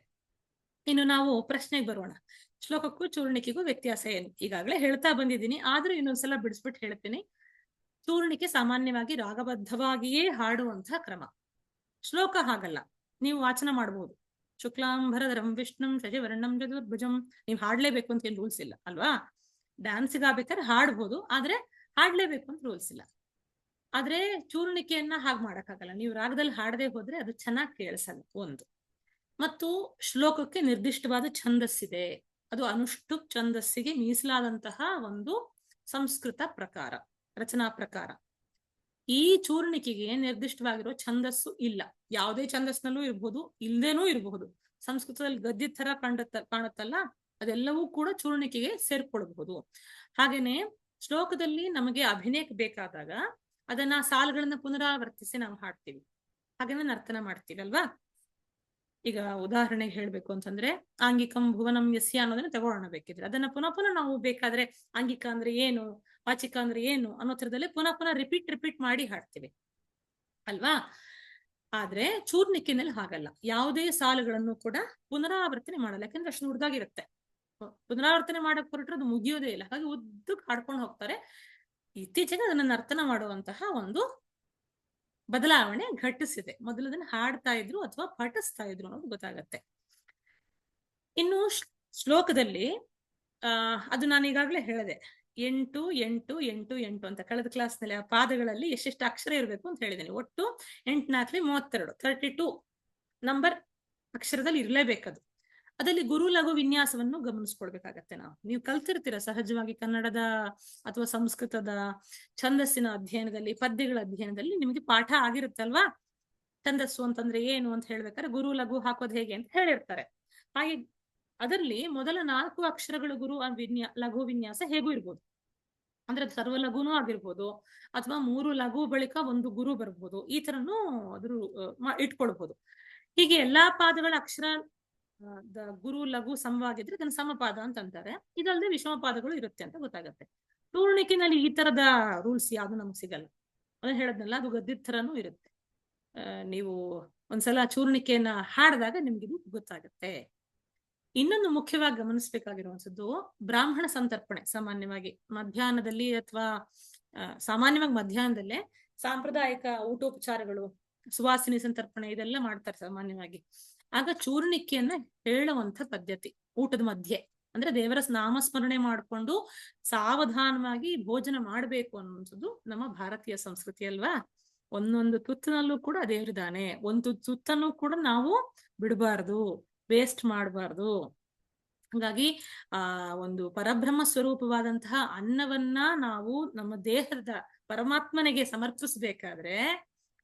ಇನ್ನು ನಾವು ಪ್ರಶ್ನೆಗೆ ಬರೋಣ. ಶ್ಲೋಕಕ್ಕೂ ಚೂರ್ಣಿಕೆಗೂ ವ್ಯತ್ಯಾಸ ಏನು? ಈಗಾಗಲೇ ಹೇಳ್ತಾ ಬಂದಿದ್ದೀನಿ, ಆದ್ರೂ ಇನ್ನೊಂದ್ಸಲ ಬಿಡಿಸ್ಬಿಟ್ಟು ಹೇಳ್ತೀನಿ. ಚೂರ್ಣಿಕೆ ಸಾಮಾನ್ಯವಾಗಿ ರಾಗಬದ್ಧವಾಗಿಯೇ ಹಾಡುವಂತಹ ಕ್ರಮ. ಶ್ಲೋಕ ಹಾಗಲ್ಲ, ನೀವು ವಾಚನ ಮಾಡಬಹುದು. ಶುಕ್ಲಾಂಬರಧರಂ ವಿಷ್ಣುಂ ಶಶಿವರ್ಣಂ ಚತುರ್ಭುಜಂ, ನೀವು ಹಾಡ್ಲೇಬೇಕು ಅಂತ ಏನ್ ರೂಲ್ಸ್ ಇಲ್ಲ ಅಲ್ವಾ. ಡ್ಯಾನ್ಸ್ಗೆ ಆಗ್ಬೇಕಾದ್ರೆ ಹಾಡ್ಬೋದು, ಆದ್ರೆ ಹಾಡ್ಲೇಬೇಕು ಅಂತ ರೂಲ್ಸ್ ಇಲ್ಲ. ಆದ್ರೆ ಚೂರ್ಣಿಕೆಯನ್ನ ಹಾಗೆ ಮಾಡಕ್ಕಾಗಲ್ಲ. ನೀವು ರಾಗದಲ್ಲಿ ಹಾಡದೆ ಹೋದ್ರೆ ಅದು ಚೆನ್ನಾಗಿ ಕೇಳಿಸಲ್ಲ ಒಂದು. ಮತ್ತು ಶ್ಲೋಕಕ್ಕೆ ನಿರ್ದಿಷ್ಟವಾದ ಛಂದಸ್ಸಿದೆ. ಅದು ಅನುಷ್ಠುಪ್ ಛಂದಸ್ಸಿಗೆ ಮೀಸಲಾದಂತಹ ಒಂದು ಸಂಸ್ಕೃತ ಪ್ರಕಾರ, ರಚನಾ ಪ್ರಕಾರ. ಈ ಚೂರ್ಣಿಕೆಗೆ ನಿರ್ದಿಷ್ಟವಾಗಿರೋ ಛಂದಸ್ಸು ಇಲ್ಲ. ಯಾವುದೇ ಛಂದಸ್ನಲ್ಲೂ ಇರಬಹುದು, ಇಲ್ದೇನೂ ಇರಬಹುದು. ಸಂಸ್ಕೃತದಲ್ಲಿ ಗದ್ಯ ತರ ಕಾಣುತ್ತಲ್ಲ, ಅದೆಲ್ಲವೂ ಕೂಡ ಚೂರ್ಣಿಕೆಗೆ ಸೇರ್ಕೊಳ್ಬಹುದು. ಹಾಗೇನೆ ಶ್ಲೋಕದಲ್ಲಿ ನಮಗೆ ಅಭಿನಯಕ್ಕೆ ಬೇಕಾದಾಗ ಅದನ್ನ ಸಾಲುಗಳನ್ನ ಪುನರಾವರ್ತಿಸಿ ನಾವು ಹಾಡ್ತೀವಿ, ಹಾಗೇನೆ ನರ್ತನ ಮಾಡ್ತೀವಿ ಅಲ್ವಾ. ಈಗ ಉದಾಹರಣೆಗೆ ಹೇಳ್ಬೇಕು ಅಂತಂದ್ರೆ ಆಂಗಿಕಂ ಭುವನಂ ಯಸ್ಯ ಅನ್ನೋದನ್ನ ತಗೊಳ್ಳೋಣ ಬೇಕಿದ್ರೆ. ಅದನ್ನ ಪುನಃ ಪುನಃ ನಾವು ಬೇಕಾದ್ರೆ ಆಂಗಿಕ ಅಂದ್ರೆ ಏನು, ವಾಚಿಕ ಅಂದ್ರೆ ಏನು ಅನ್ನೋ ತರದಲ್ಲಿ ಪುನಃ ಪುನಃ ರಿಪೀಟ್ ಮಾಡಿ ಹಾಡ್ತೀವಿ ಅಲ್ವಾ. ಆದ್ರೆ ಚೂರ್ಣಿಕೆನಲ್ಲಿ ಹಾಗಲ್ಲ. ಯಾವುದೇ ಸಾಲುಗಳನ್ನು ಕೂಡ ಪುನರಾವರ್ತನೆ ಮಾಡಲ್ಲ, ಯಾಕಂದ್ರೆ ಅಷ್ಟು ಉಡ್ದಾಗಿರುತ್ತೆ. ಪುನರಾವರ್ತನೆ ಮಾಡಕ್ ಹೊರಟ್ರೆ ಅದು ಮುಗಿಯೋದೇ ಇಲ್ಲ, ಹಾಗೆ ಉದ್ದಕ್ಕೆ ಹಾಡ್ಕೊಂಡು ಹೋಗ್ತಾರೆ. ಇತ್ತೀಚೆಗೆ ಅದನ್ನ ನರ್ತನ ಮಾಡುವಂತಹ ಒಂದು ಬದಲಾವಣೆ ಘಟಿಸಿದೆ. ಮೊದಲು ಅದನ್ನ ಹಾಡ್ತಾ ಇದ್ರು ಅಥವಾ ಪಠಿಸ್ತಾ ಇದ್ರು ಅನ್ನೋದು ಗೊತ್ತಾಗತ್ತೆ. ಇನ್ನು ಶ್ಲೋಕದಲ್ಲಿ ಅದು ನಾನು ಈಗಾಗಲೇ ಹೇಳಿದೆ, 8 8 8 8 ಅಂತ ಕಳೆದ ಕ್ಲಾಸ್ನಲ್ಲಿ ಆ ಪಾದಗಳಲ್ಲಿ ಎಷ್ಟೆಷ್ಟು ಅಕ್ಷರ ಇರಬೇಕು ಅಂತ ಹೇಳಿದ್ದೀನಿ. ಒಟ್ಟು 8 4 32 32 ನಂಬರ್ ಅಕ್ಷರದಲ್ಲಿ ಇರಲೇಬೇಕದು. ಅದರಲ್ಲಿ ಗುರು ಲಘು ವಿನ್ಯಾಸವನ್ನು ಗಮನಿಸ್ಕೊಳ್ಬೇಕಾಗತ್ತೆ. ನೀವು ಕಲ್ತಿರ್ತೀರ ಸಹಜವಾಗಿ ಕನ್ನಡದ ಅಥವಾ ಸಂಸ್ಕೃತದ ಛಂದಸ್ಸಿನ ಅಧ್ಯಯನದಲ್ಲಿ, ಪದ್ಯಗಳ ಅಧ್ಯಯನದಲ್ಲಿ ನಿಮಗೆ ಪಾಠ ಆಗಿರುತ್ತಲ್ವಾ. ಛಂದಸ್ಸು ಅಂತಂದ್ರೆ ಏನು ಅಂತ ಹೇಳ್ಬೇಕಾದ್ರೆ ಗುರು ಲಘು ಹಾಕೋದು ಹೇಗೆ ಅಂತ ಹೇಳಿರ್ತಾರೆ. ಹಾಗೆ ಅದರಲ್ಲಿ ಮೊದಲ 4 ಅಕ್ಷರಗಳು ಗುರು ಲಘು ವಿನ್ಯಾಸ ಹೇಗೂ ಇರ್ಬೋದು. ಅಂದ್ರೆ ಸರ್ವ ಲಘುನೂ ಆಗಿರ್ಬೋದು, ಅಥವಾ 3 ಲಘು ಬಳಿಕ 1 ಗುರು ಬರ್ಬೋದು. ಈ ತರನು ಅದ್ರ ಇಟ್ಕೊಳ್ಬಹುದು. ಹೀಗೆ ಎಲ್ಲಾ ಪಾದಗಳ ಅಕ್ಷರ ಗುರು ಲಘು ಸಮವಾಗಿದ್ರೆ ಅದನ್ನ ಸಮಪಾದ ಅಂತ ಅಂತಾರೆ. ಇದಲ್ಲದೆ ವಿಷಮ ಪಾದಗಳು ಇರುತ್ತೆ ಅಂತ ಗೊತ್ತಾಗತ್ತೆ. ಚೂರ್ಣಿಕೆನಲ್ಲಿ ಈ ತರದ ರೂಲ್ಸ್ ಯಾವ್ದು ನಮ್ಗೆ ಸಿಗಲ್ಲ. ಅದನ್ನ ಹೇಳದ್ನಲ್ಲ, ಅದು ಗದ್ಯದ ತರನೂ ಇರುತ್ತೆ. ನೀವು ಒಂದ್ಸಲ ಚೂರ್ಣಿಕೆಯನ್ನ ಹಾಡಿದಾಗ ನಿಮ್ಗೆ ಇದು ಗೊತ್ತಾಗತ್ತೆ. ಇನ್ನೊಂದು ಮುಖ್ಯವಾಗಿ ಗಮನಿಸಬೇಕಾಗಿರುವಂತದ್ದು ಬ್ರಾಹ್ಮಣ ಸಂತರ್ಪಣೆ. ಸಾಮಾನ್ಯವಾಗಿ ಮಧ್ಯಾಹ್ನದಲ್ಲಿ ಅಥವಾ ಸಾಮಾನ್ಯವಾಗಿ ಮಧ್ಯಾಹ್ನದಲ್ಲೇ ಸಾಂಪ್ರದಾಯಿಕ ಊಟೋಪಚಾರಗಳು, ಸುವಾಸಿನಿ ಸಂತರ್ಪಣೆ ಇದೆಲ್ಲ ಮಾಡ್ತಾರೆ ಸಾಮಾನ್ಯವಾಗಿ. ಆಗ ಚೂರ್ಣಿಕೆಯನ್ನ ಹೇಳುವಂತ ಪದ್ಧತಿ ಊಟದ ಮಧ್ಯೆ, ಅಂದ್ರೆ ದೇವರ ನಾಮಸ್ಮರಣೆ ಮಾಡಿಕೊಂಡು ಸಾವಧಾನವಾಗಿ ಭೋಜನ ಮಾಡ್ಬೇಕು ಅನ್ನುವಂಥದ್ದು ನಮ್ಮ ಭಾರತೀಯ ಸಂಸ್ಕೃತಿ ಅಲ್ವಾ. ಒಂದೊಂದು ತುತ್ತಿನಲ್ಲೂ ಕೂಡ ದೇವರಿದ್ದಾನೆ, ಒಂದು ತುತ್ತನ್ನು ಕೂಡ ನಾವು ಬಿಡಬಾರ್ದು, ವೇಸ್ಟ್ ಮಾಡಬಾರ್ದು. ಹಾಗಾಗಿ ಒಂದು ಪರಬ್ರಹ್ಮ ಸ್ವರೂಪವಾದಂತಹ ಅನ್ನವನ್ನ ನಾವು ನಮ್ಮ ದೇಹದ ಪರಮಾತ್ಮನಿಗೆ ಸಮರ್ಪಿಸಬೇಕಾದ್ರೆ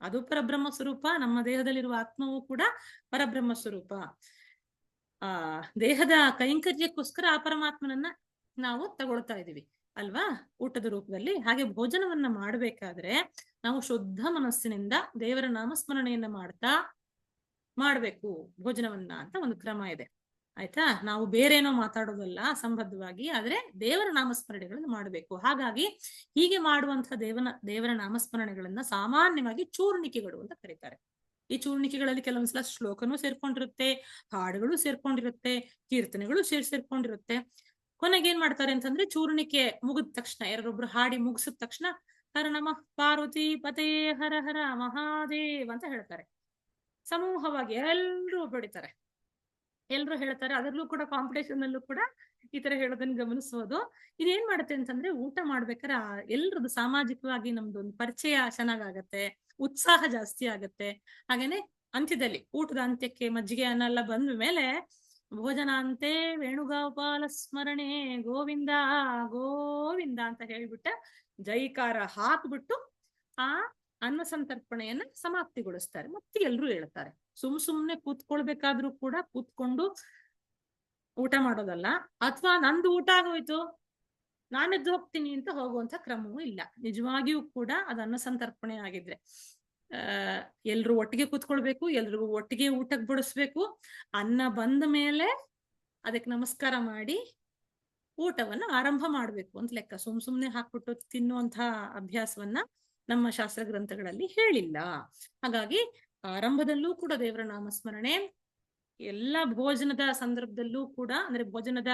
ಅದು ಪರಬ್ರಹ್ಮ ಸ್ವರೂಪ. ನಮ್ಮ ದೇಹದಲ್ಲಿರುವ ಆತ್ಮವು ಕೂಡ ಪರಬ್ರಹ್ಮ ಸ್ವರೂಪ. ದೇಹದ ಕೈಂಕರ್ಯಕ್ಕೋಸ್ಕರ ಆ ಪರಮಾತ್ಮನನ್ನ ನಾವು ತಗೊಳ್ತಾ ಇದೀವಿ ಅಲ್ವಾ ಊಟದ ರೂಪದಲ್ಲಿ. ಹಾಗೆ ಭೋಜನವನ್ನ ಮಾಡಬೇಕಾದ್ರೆ ನಾವು ಶುದ್ಧ ಮನಸ್ಸಿನಿಂದ ದೇವರ ನಾಮಸ್ಮರಣೆಯನ್ನ ಮಾಡ್ಬೇಕು ಭೋಜನವನ್ನ ಅಂತ ಒಂದು ಕ್ರಮ ಇದೆ. ಆಯ್ತಾ. ನಾವು ಬೇರೇನೋ ಮಾತಾಡೋದಲ್ಲ ಸಂಬದ್ಧವಾಗಿ, ಆದ್ರೆ ದೇವರ ನಾಮಸ್ಮರಣೆಗಳನ್ನು ಮಾಡಬೇಕು. ಹಾಗಾಗಿ ಹೀಗೆ ಮಾಡುವಂತಹ ದೇವರ ನಾಮಸ್ಮರಣೆಗಳನ್ನ ಸಾಮಾನ್ಯವಾಗಿ ಚೂರ್ಣಿಕೆಗಳು ಅಂತ ಕರೀತಾರೆ. ಈ ಚೂರ್ಣಿಕೆಗಳಲ್ಲಿ ಕೆಲವೊಂದ್ಸಲ ಶ್ಲೋಕನೂ ಸೇರ್ಕೊಂಡಿರುತ್ತೆ, ಹಾಡುಗಳು ಸೇರ್ಕೊಂಡಿರುತ್ತೆ, ಕೀರ್ತನೆಗಳು ಸೇರ್ಕೊಂಡಿರುತ್ತೆ. ಕೊನೆಗೆ ಏನ್ ಮಾಡ್ತಾರೆ ಅಂತಂದ್ರೆ ಚೂರ್ಣಿಕೆ ಮುಗಿದ ತಕ್ಷಣ ಯಾರೊಬ್ರು ಹಾಡಿ ಮುಗಿಸಿದ ತಕ್ಷಣ ಹರ ನಮಃ ಪಾರ್ವತಿ ಪತೇ ಹರ ಹರ ಮಹಾದೇವ್ ಅಂತ ಹೇಳ್ತಾರೆ. ಸಮೂಹವಾಗಿ ಎಲ್ರೂ ಬಡಿತಾರೆ, ಎಲ್ರು ಹೇಳ್ತಾರೆ. ಅದರಲ್ಲೂ ಕೂಡ ಕಾಂಪಿಟೇಷನ್ ಅಲ್ಲೂ ಕೂಡ ಈ ತರ ಹೇಳೋದನ್ನ ಗಮನಿಸಬಹುದು. ಇದೇನ್ ಮಾಡುತ್ತೆ ಅಂತಂದ್ರೆ ಊಟ ಮಾಡ್ಬೇಕಾದ್ರೆ ಎಲ್ರದ್ದು ಸಾಮಾಜಿಕವಾಗಿ ನಮ್ದು ಒಂದು ಪರಿಚಯ ಚೆನ್ನಾಗಾಗತ್ತೆ, ಉತ್ಸಾಹ ಜಾಸ್ತಿ ಆಗತ್ತೆ. ಹಾಗೇನೆ ಅಂತ್ಯದಲ್ಲಿ ಊಟದ ಅಂತ್ಯಕ್ಕೆ ಮಜ್ಜಿಗೆ ಅನ್ನ ಎಲ್ಲ ಬಂದ ಮೇಲೆ ಭೋಜನಾಂತೆ ವೇಣುಗೋಪಾಲ ಸ್ಮರಣೆ ಗೋವಿಂದ ಗೋವಿಂದ ಅಂತ ಹೇಳ್ಬಿಟ್ಟ ಜೈಕಾರ ಹಾಕ್ಬಿಟ್ಟು ಆ ಅನ್ನ ಸಂತರ್ಪಣೆಯನ್ನ ಸಮಾಪ್ತಿಗೊಳಿಸ್ತಾರೆ. ಮತ್ತೆ ಎಲ್ರು ಹೇಳ್ತಾರೆ. ಸುಮ್ನೆ ಕೂತ್ಕೊಳ್ಬೇಕಾದ್ರೂ ಕೂಡ ಕೂತ್ಕೊಂಡು ಊಟ ಮಾಡೋದಲ್ಲ, ಅಥವಾ ನಂದು ಊಟ ಆಗೋಯ್ತು ನಾನು ಎದ್ದು ಹೋಗ್ತೀನಿ ಅಂತ ಹೋಗುವಂತ ಕ್ರಮವೂ ಇಲ್ಲ. ನಿಜವಾಗಿಯೂ ಕೂಡ ಅದು ಅನ್ನ ಸಂತರ್ಪಣೆ ಆಗಿದ್ರೆ ಎಲ್ರು ಒಟ್ಟಿಗೆ ಕೂತ್ಕೊಳ್ಬೇಕು, ಎಲ್ರಿಗೂ ಒಟ್ಟಿಗೆ ಊಟಕ್ಕೆ ಬಡಿಸ್ಬೇಕು. ಅನ್ನ ಬಂದ ಮೇಲೆ ಅದಕ್ಕೆ ನಮಸ್ಕಾರ ಮಾಡಿ ಊಟವನ್ನ ಆರಂಭ ಮಾಡ್ಬೇಕು ಅಂತ ಲೆಕ್ಕ. ಸುಮ್ನೆ ಹಾಕ್ಬಿಟ್ಟು ತಿನ್ನುವಂತಹ ಅಭ್ಯಾಸವನ್ನ ನಮ್ಮ ಶಾಸ್ತ್ರ ಗ್ರಂಥಗಳಲ್ಲಿ ಹೇಳಿಲ್ಲ. ಹಾಗಾಗಿ ಆರಂಭದಲ್ಲೂ ಕೂಡ ದೇವರ ನಾಮಸ್ಮರಣೆ, ಎಲ್ಲ ಭೋಜನದ ಸಂದರ್ಭದಲ್ಲೂ ಕೂಡ, ಅಂದ್ರೆ ಭೋಜನದ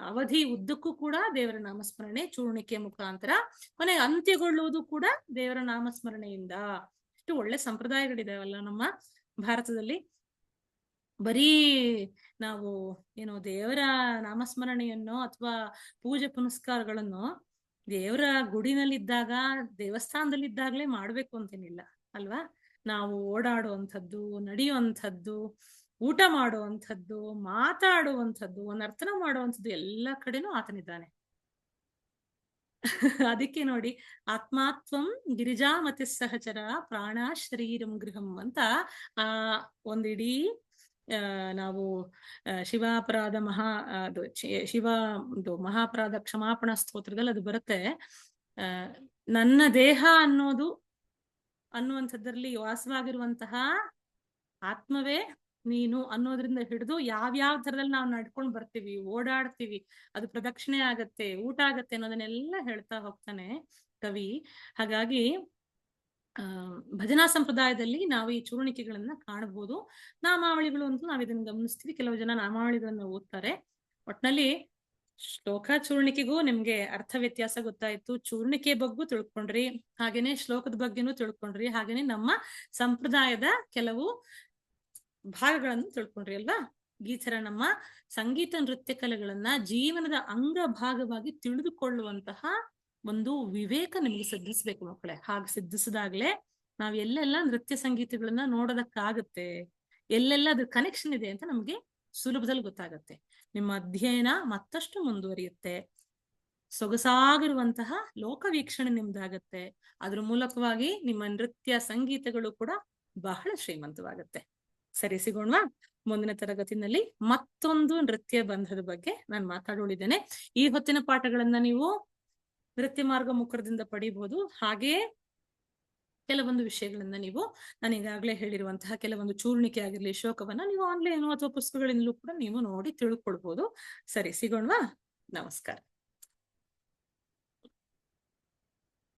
ಅವಧಿ ಉದ್ದಕ್ಕೂ ಕೂಡ ದೇವರ ನಾಮಸ್ಮರಣೆ ಚೂರ್ಣಿಕೆ ಮುಖಾಂತರ, ಕೊನೆಗೆ ಅಂತ್ಯಗೊಳ್ಳುವುದು ಕೂಡ ದೇವರ ನಾಮಸ್ಮರಣೆಯಿಂದ. ಇಷ್ಟು ಒಳ್ಳೆ ಸಂಪ್ರದಾಯಗಳಿದಾವಲ್ಲ ನಮ್ಮ ಭಾರತದಲ್ಲಿ. ಬರೀ ನಾವು ಏನೋ ದೇವರ ನಾಮಸ್ಮರಣೆಯನ್ನು ಅಥವಾ ಪೂಜೆ ಪುನಸ್ಕಾರಗಳನ್ನು ದೇವರ ಗುಡಿನಲ್ಲಿದ್ದಾಗ ದೇವಸ್ಥಾನದಲ್ಲಿದ್ದಾಗಲೇ ಮಾಡ್ಬೇಕು ಅಂತೇನಿಲ್ಲ ಅಲ್ವಾ. ನಾವು ಓಡಾಡುವಂಥದ್ದು, ನಡೆಯುವಂಥದ್ದು, ಊಟ ಮಾಡುವಂಥದ್ದು, ಮಾತಾಡುವಂಥದ್ದು, ನರ್ತನ ಮಾಡುವಂಥದ್ದು ಎಲ್ಲ ಕಡೆನೂ ಆತನಿದ್ದಾನೆ. ಅದಕ್ಕೆ ನೋಡಿ, ಆತ್ಮಾತ್ವಂ ಗಿರಿಜಾಮತಿ ಸಹಚರ ಪ್ರಾಣ ಶರೀರಂ ಗೃಹಂ ಅಂತ ಆ ಒಂದಿಡೀ ನಾವು ಶಿವಾಪರಾಧ ಶಿವ ಮಹಾಪರಾಧ ಕ್ಷಮಾಪಣಾ ಸ್ತೋತ್ರದಲ್ಲಿ ಅದು ಬರುತ್ತೆ. ನನ್ನ ದೇಹ ಅನ್ನುವಂಥದ್ರಲ್ಲಿ ವಾಸವಾಗಿರುವಂತಹ ಆತ್ಮವೇ ನೀನು ಅನ್ನೋದ್ರಿಂದ ಹಿಡಿದು ಯಾವ್ಯಾವ ಥರದಲ್ಲಿ ನಾವು ನಡ್ಕೊಂಡು ಬರ್ತೀವಿ, ಓಡಾಡ್ತೀವಿ, ಅದು ಪ್ರದಕ್ಷಿಣೆ ಆಗತ್ತೆ, ಊಟ ಆಗತ್ತೆ ಅನ್ನೋದನ್ನೆಲ್ಲ ಹೇಳ್ತಾ ಹೋಗ್ತಾನೆ ಕವಿ. ಹಾಗಾಗಿ ಭಜನಾ ಸಂಪ್ರದಾಯದಲ್ಲಿ ನಾವು ಈ ಚೂರ್ಣಿಕೆಗಳನ್ನ ಕಾಣಬಹುದು. ನಾಮಾವಳಿಗಳು ಅಂತೂ ನಾವು ಇದನ್ನ ಗಮನಿಸ್ತೀವಿ. ಕೆಲವು ಜನ ನಾಮಾವಳಿಗಳನ್ನ ಓದ್ತಾರೆ. ಒಟ್ನಲ್ಲಿ ಶ್ಲೋಕ ಚೂರ್ಣಿಕೆಗೂ ನಿಮ್ಗೆ ಅರ್ಥ ವ್ಯತ್ಯಾಸ ಗೊತ್ತಾಯ್ತು. ಚೂರ್ಣಿಕೆ ಬಗ್ಗೂ ತಿಳ್ಕೊಂಡ್ರಿ, ಹಾಗೇನೆ ಶ್ಲೋಕದ ಬಗ್ಗೆನೂ ತಿಳ್ಕೊಂಡ್ರಿ, ಹಾಗೇನೆ ನಮ್ಮ ಸಂಪ್ರದಾಯದ ಕೆಲವು ಭಾಗಗಳನ್ನು ತಿಳ್ಕೊಂಡ್ರಿ ಅಲ್ವಾ. ಈ ತರ ನಮ್ಮ ಸಂಗೀತ ನೃತ್ಯ ಕಲೆಗಳನ್ನ ಜೀವನದ ಅಂಗ ಭಾಗವಾಗಿ ತಿಳಿದುಕೊಳ್ಳುವಂತಹ ಒಂದು ವಿವೇಕ ನಿಮ್ಗೆ ಸಿದ್ಧಿಸ್ಬೇಕು ಮಕ್ಕಳೇ. ಹಾಗೆ ಸಿದ್ಧಿಸಿದಾಗ್ಲೇ ನಾವ್ ಎಲ್ಲೆಲ್ಲ ನೃತ್ಯ ಸಂಗೀತಗಳನ್ನ ನೋಡೋದಕ್ಕಾಗತ್ತೆ, ಎಲ್ಲೆಲ್ಲ ಅದ್ರ ಕನೆಕ್ಷನ್ ಇದೆ ಅಂತ ನಮ್ಗೆ ಸುಲಭದಲ್ಲಿ ಗೊತ್ತಾಗತ್ತೆ. ನಿಮ್ಮ ಅಧ್ಯಯನ ಮತ್ತಷ್ಟು ಮುಂದುವರಿಯುತ್ತೆ, ಸೊಗಸಾಗಿರುವಂತಹ ಲೋಕವೀಕ್ಷಣೆ ನಿಮ್ದಾಗತ್ತೆ. ಅದ್ರ ಮೂಲಕವಾಗಿ ನಿಮ್ಮ ನೃತ್ಯ ಸಂಗೀತಗಳು ಕೂಡ ಬಹಳ ಶ್ರೀಮಂತವಾಗತ್ತೆ. ಸರಿ, ಸಿಗೋಣವಾ ಮುಂದಿನ ತರಗತಿನಲ್ಲಿ ಮತ್ತೊಂದು ನೃತ್ಯ ಬಂಧದ ಬಗ್ಗೆ ನಾನು ಮಾತಾಡೋಳಿದ್ದೇನೆ. ಈ ಹೊತ್ತಿನ ಪಾಠಗಳನ್ನ ನೀವು ನೃತ್ಯ ಮಾರ್ಗ ಮುಖರದಿಂದ ಪಡಿಬಹುದು. ಹಾಗೆಯೇ ಕೆಲವೊಂದು ವಿಷಯಗಳನ್ನ ನೀವು ನಾನು ಈಗಾಗಲೇ ಹೇಳಿರುವಂತಹ ಕೆಲವೊಂದು ಚೂರ್ಣಿಕೆ ಆಗಿರ್ಲಿ, ಶ್ಲೋಕವನ್ನ ನೀವು ಆನ್ಲೈನ್ ಅಥವಾ ಪುಸ್ತಕಗಳಿಂದಲೂ ಕೂಡ ನೀವು ನೋಡಿ ತಿಳ್ಕೊಳ್ಬಹುದು. ಸರಿ, ಸಿಗೋಣವಾ. ನಮಸ್ಕಾರ.